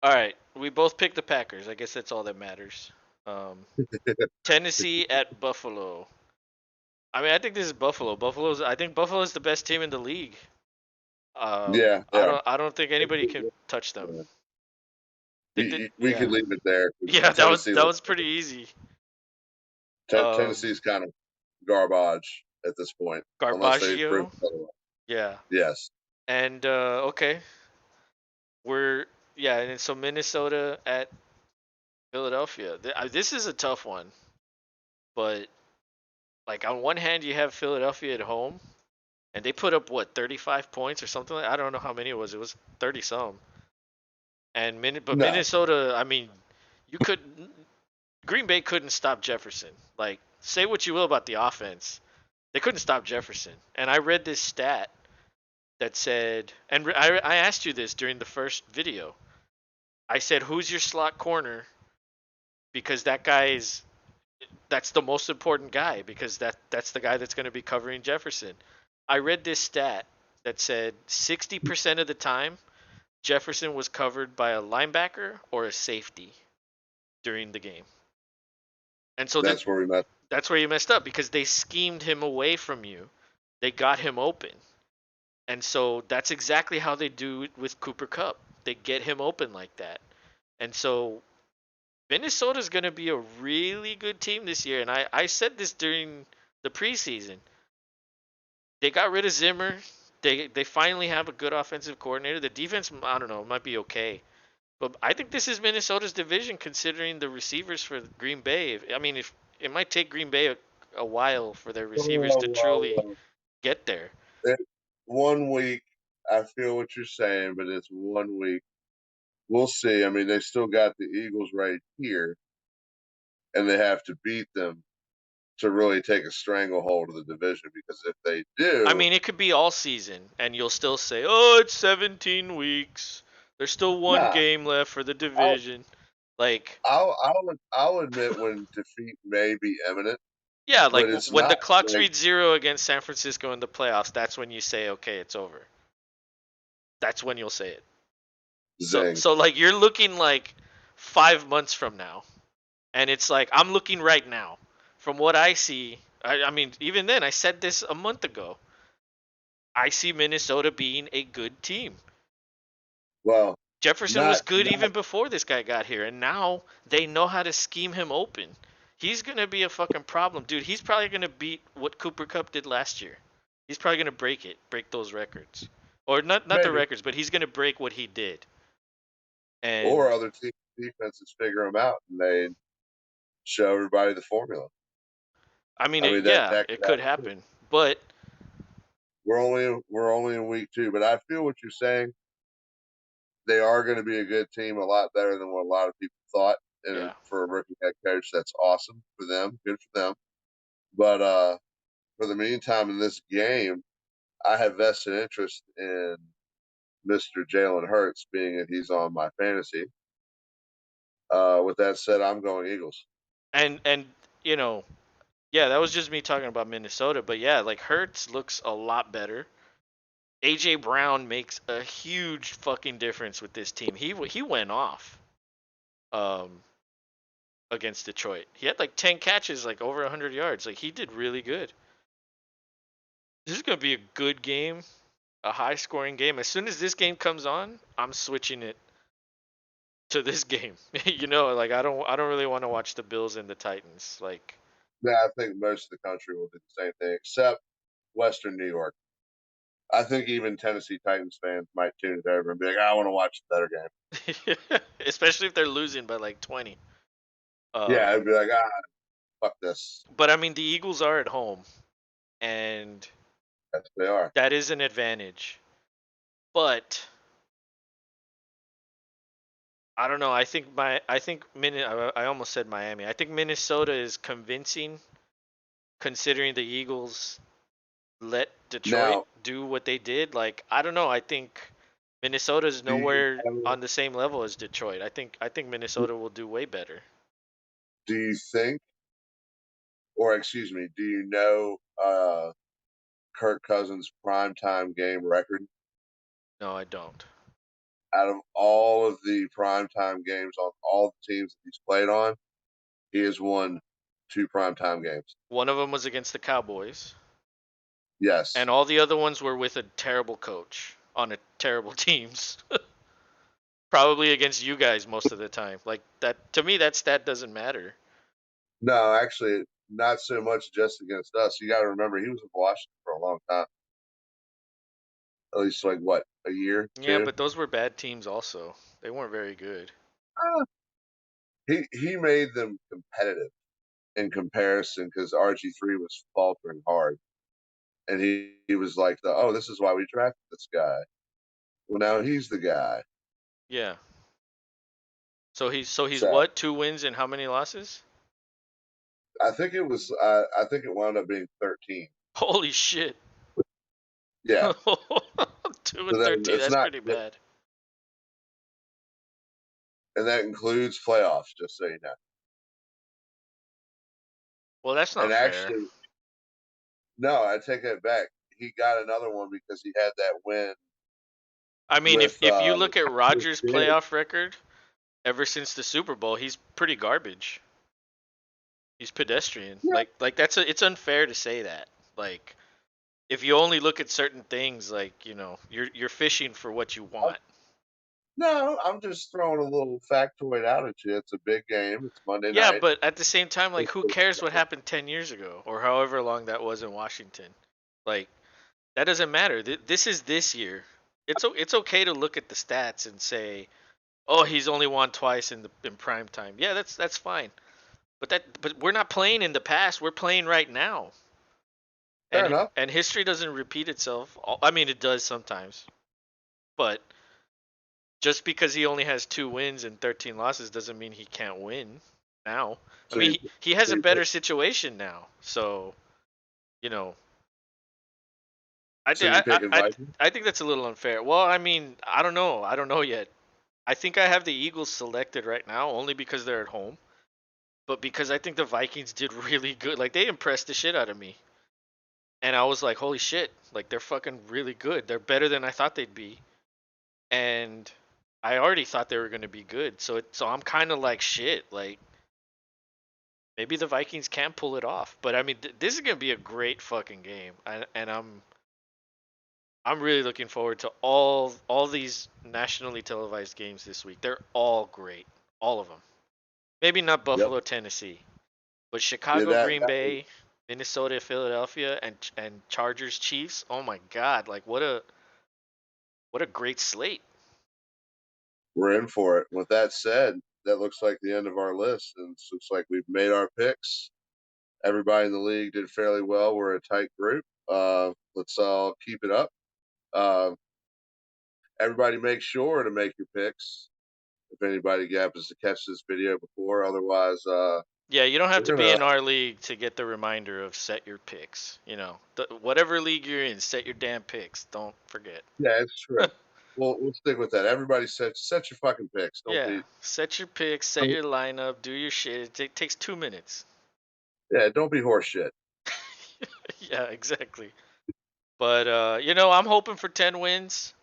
Speaker 1: All right, we both picked the Packers. I guess that's all that matters. Um, Tennessee at Buffalo. I mean, I think this is Buffalo. I think Buffalo's the best team in the league.
Speaker 2: Yeah, they are.
Speaker 1: I don't think anybody can touch them.
Speaker 2: We
Speaker 1: Yeah,
Speaker 2: could leave it there because
Speaker 1: yeah.
Speaker 2: Tennessee
Speaker 1: That
Speaker 2: looks.
Speaker 1: was pretty easy.
Speaker 2: Tennessee's kind of garbage at this point, unless they prove
Speaker 1: Garbaggio.
Speaker 2: otherwise.
Speaker 1: Yeah,
Speaker 2: Yes.
Speaker 1: and okay, we're yeah, and then so Minnesota at Philadelphia. This is a tough one, but like on one hand, you have Philadelphia at home, and they put up what 35 points or something. I don't know how many it was. It was 30 some. And but
Speaker 2: No,
Speaker 1: Minnesota, I mean, you could Green Bay couldn't stop Jefferson. Like, say what you will about the offense, they couldn't stop Jefferson. And I read this stat that said, and I asked you this during the first video. I said, who's your slot corner? Because that's the most important guy because that's the guy that's going to be covering Jefferson. I read this stat that said 60% of the time Jefferson was covered by a linebacker or a safety during the game. And so then
Speaker 2: that's where we met.
Speaker 1: that's where you messed up because they schemed him away from you. They got him open. And so that's exactly how they do it with Cooper Kupp. They get him open like that. And so Minnesota's going to be a really good team this year. And I said this during the preseason. They got rid of Zimmer. They finally have a good offensive coordinator. The defense, I don't know, might be okay. But I think this is Minnesota's division considering the receivers for Green Bay. I mean, if it might take Green Bay a while for their receivers to truly get there.
Speaker 2: It, 1 week, I feel what you're saying, but it's 1 week. We'll see. I mean, they still got the Eagles right here, and they have to beat them to really take a stranglehold of the division. Because if they
Speaker 1: I
Speaker 2: do,
Speaker 1: mean, it could be all season, and you'll still say, "Oh, it's 17 weeks. There's still one
Speaker 2: nah,
Speaker 1: game left for the
Speaker 2: I'll
Speaker 1: division." Like,
Speaker 2: I'll admit when defeat may be imminent,
Speaker 1: yeah, like
Speaker 2: but it's
Speaker 1: when
Speaker 2: not
Speaker 1: the clocks
Speaker 2: like
Speaker 1: read zero against San Francisco in the playoffs, that's when you say, "Okay, it's over." That's when you'll say it. So,
Speaker 2: zing.
Speaker 1: so like you're looking like 5 months from now, and it's like I'm looking right now. From what I see, I mean, even then, I said this a month ago. I see Minnesota being a good team.
Speaker 2: Well,
Speaker 1: Jefferson was
Speaker 2: not
Speaker 1: good even before this guy got here, and now they know how to scheme him open. He's gonna be a fucking problem, dude. He's probably gonna beat what Cooper Kupp did last year. He's probably gonna break those records, or not the
Speaker 2: maybe,
Speaker 1: records, but he's gonna break what he did.
Speaker 2: or
Speaker 1: And
Speaker 2: other team defenses figure them out and they show everybody the formula.
Speaker 1: I mean,
Speaker 2: I mean
Speaker 1: yeah,
Speaker 2: that
Speaker 1: it
Speaker 2: could
Speaker 1: could
Speaker 2: happen too.
Speaker 1: happen, but
Speaker 2: We're only in week 2, but I feel what you're saying. They are going to be a good team, a lot better than what a lot of people thought. And
Speaker 1: yeah.
Speaker 2: for a rookie head coach, that's awesome for them. Good for them. But for the meantime, in this game, I have vested interest in Mr. Jalen Hurts, being that he's on my fantasy. With that said, I'm going Eagles.
Speaker 1: And you know, yeah, that was just me talking about Minnesota, but yeah, like Hurts looks a lot better. AJ Brown makes a huge fucking difference with this team. He went off um against Detroit. He had like 10 catches, like over 100 yards. Like he did really good. This is going to be a good game, a high scoring game. As soon as this game comes on, I'm switching it to this game. Like I don't really want to watch the Bills and the Titans. Like
Speaker 2: Yeah, I think most of the country will do the same thing, except Western New York. I think even Tennessee Titans fans might tune it over and be like, I want to watch the better game.
Speaker 1: especially if they're losing by like 20.
Speaker 2: Yeah,
Speaker 1: Um
Speaker 2: I'd be like, fuck this.
Speaker 1: but I mean the Eagles are at home and
Speaker 2: Yes, they are.
Speaker 1: that is an advantage. But I don't know. I almost said Miami. I think Minnesota is convincing considering the Eagles let Detroit
Speaker 2: Now,
Speaker 1: do what they did. Like I don't know. I think Minnesota is
Speaker 2: do you
Speaker 1: nowhere
Speaker 2: know,
Speaker 1: on the same level as Detroit. I think Minnesota will do way better.
Speaker 2: do you think, or excuse me, do you know Kirk Cousins' primetime game record?
Speaker 1: No, I don't.
Speaker 2: out of all of the primetime games on all the teams that he's played on, he has won 2 primetime games.
Speaker 1: One of them was against the Cowboys,
Speaker 2: Yes.
Speaker 1: and all the other ones were with a terrible coach on a terrible teams. Probably against you guys most of the time. Like that to me, that stat doesn't matter.
Speaker 2: No, actually, not so much just against us. You got to remember, he was in Washington for a long time. At least, like, what, a year,
Speaker 1: Yeah,
Speaker 2: 2?
Speaker 1: but those were bad teams also. They weren't very good.
Speaker 2: He made them competitive in comparison because RG3 was faltering hard. And he was like, oh, this is why we drafted this guy. Well, now he's the guy.
Speaker 1: Yeah. So he's
Speaker 2: So
Speaker 1: what? 2 wins and how many losses?
Speaker 2: I think it wound up being 13.
Speaker 1: Holy shit.
Speaker 2: Yeah.
Speaker 1: 2
Speaker 2: So
Speaker 1: and
Speaker 2: then
Speaker 1: 13.
Speaker 2: it's
Speaker 1: That's
Speaker 2: not,
Speaker 1: pretty bad.
Speaker 2: and that includes playoffs, just so you know.
Speaker 1: Well, that's not
Speaker 2: And
Speaker 1: fair.
Speaker 2: actually, no, I take that back. He got another one because he had that win
Speaker 1: I mean, if
Speaker 2: with
Speaker 1: if you look at Rodgers'
Speaker 2: Big.
Speaker 1: playoff record ever since the Super Bowl, he's pretty garbage. He's pedestrian.
Speaker 2: Yeah.
Speaker 1: Like it's unfair to say that. Like if you only look at certain things, like you're fishing for what you want.
Speaker 2: No, I'm just throwing a little factoid out at you. It's a big game. It's Monday
Speaker 1: Yeah,
Speaker 2: night.
Speaker 1: but at the same time, like who cares what happened 10 years ago or however long that was in Washington? Like that doesn't matter. This is this year. It's okay to look at the stats and say, "Oh, he's only won twice in prime time." Yeah, that's fine. But we're not playing in the past. We're playing right now.
Speaker 2: Fair
Speaker 1: And
Speaker 2: enough.
Speaker 1: and history doesn't repeat itself. I mean, it does sometimes. But just because he only has 2 wins and 13 losses doesn't mean he can't win now. I
Speaker 2: So
Speaker 1: mean,
Speaker 2: you,
Speaker 1: he has
Speaker 2: so
Speaker 1: a
Speaker 2: you
Speaker 1: better situation now. So, you know, I
Speaker 2: so
Speaker 1: think
Speaker 2: you picking Vikings?
Speaker 1: I think that's a little unfair. Well, I mean, I don't know. I don't know yet. I think I have the Eagles selected right now only because they're at home, but because I think the Vikings did really good. Like they impressed the shit out of me. And I was like, "Holy shit. Like they're fucking really good. They're better than I thought they'd be." And I already thought they were going to be good. So I'm kind of like shit. Like maybe the Vikings can pull it off. But I mean, this is going to be a great fucking game. And I'm really looking forward to all these nationally televised games this week. They're all great, all of them. Maybe not
Speaker 2: Yep.
Speaker 1: Buffalo, Tennessee, but
Speaker 2: Yeah,
Speaker 1: Chicago, Green Bay, Minnesota, Philadelphia, and Chargers, Chiefs. Oh my God! Like what a great slate.
Speaker 2: we're in for it. With that said, that looks like the end of our list, and it looks like we've made our picks. Everybody in the league did fairly well. We're a tight group. Let's all keep it up. Uh, Everybody, make sure to make your picks. If anybody happens to catch this video before, otherwise,
Speaker 1: Yeah, you don't have
Speaker 2: we're
Speaker 1: to be
Speaker 2: gonna.
Speaker 1: in our league to get the reminder of set your picks. Whatever league you're in, set your damn picks. Don't forget.
Speaker 2: Yeah, it's true. We'll stick with that. Everybody, set your fucking picks. Don't
Speaker 1: Yeah,
Speaker 2: be.
Speaker 1: set your picks, set your lineup, do your shit. It takes 2 minutes.
Speaker 2: Yeah, don't be horseshit.
Speaker 1: Yeah, exactly. But I'm hoping for 10 wins.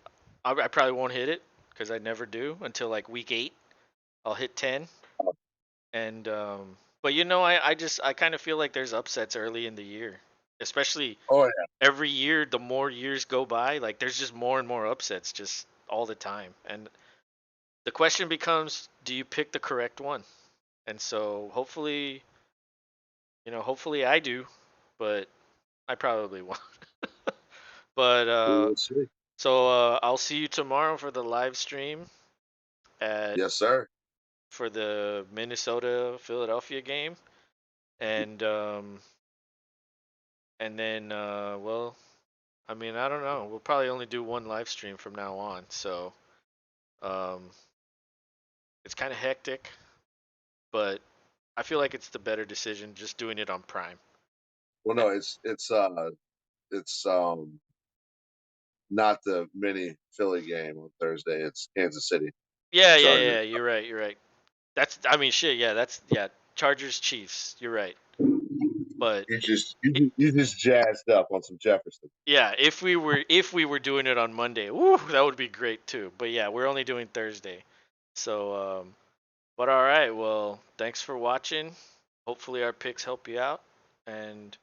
Speaker 1: I probably won't hit it because I never do until like week 8. I'll hit 10. And but I kind of feel like there's upsets early in the year, especially
Speaker 2: Oh yeah.
Speaker 1: every year. The more years go by, like there's just more and more upsets just all the time. And the question becomes, do you pick the correct one? And so hopefully I do, but I probably won't. But
Speaker 2: We will see.
Speaker 1: I'll see you tomorrow for the live stream at
Speaker 2: Yes, sir.
Speaker 1: for the Minnesota Philadelphia game, and then well, I mean I don't know. We'll probably only do one live stream from now on, so um, it's kind of hectic, but I feel like it's the better decision just doing it on Prime.
Speaker 2: Well,
Speaker 1: Eh,
Speaker 2: no, it's not the mini Philly game on Thursday. It's Kansas City
Speaker 1: Yeah, yeah,
Speaker 2: Chargers.
Speaker 1: yeah. You're right. You're right. I mean, shit. Yeah, yeah. Chargers, Chiefs. You're right. But
Speaker 2: You just jazzed up on some Jefferson.
Speaker 1: yeah, if we were doing it on Monday, woo, that would be great too. But yeah, we're only doing Thursday. So but all right, well, thanks for watching. Hopefully our picks help you out, and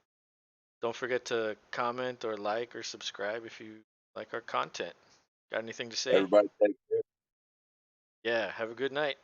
Speaker 1: don't forget to comment or like or subscribe if you like our content. Got anything to say?
Speaker 2: Everybody take care.
Speaker 1: Yeah, have a good night.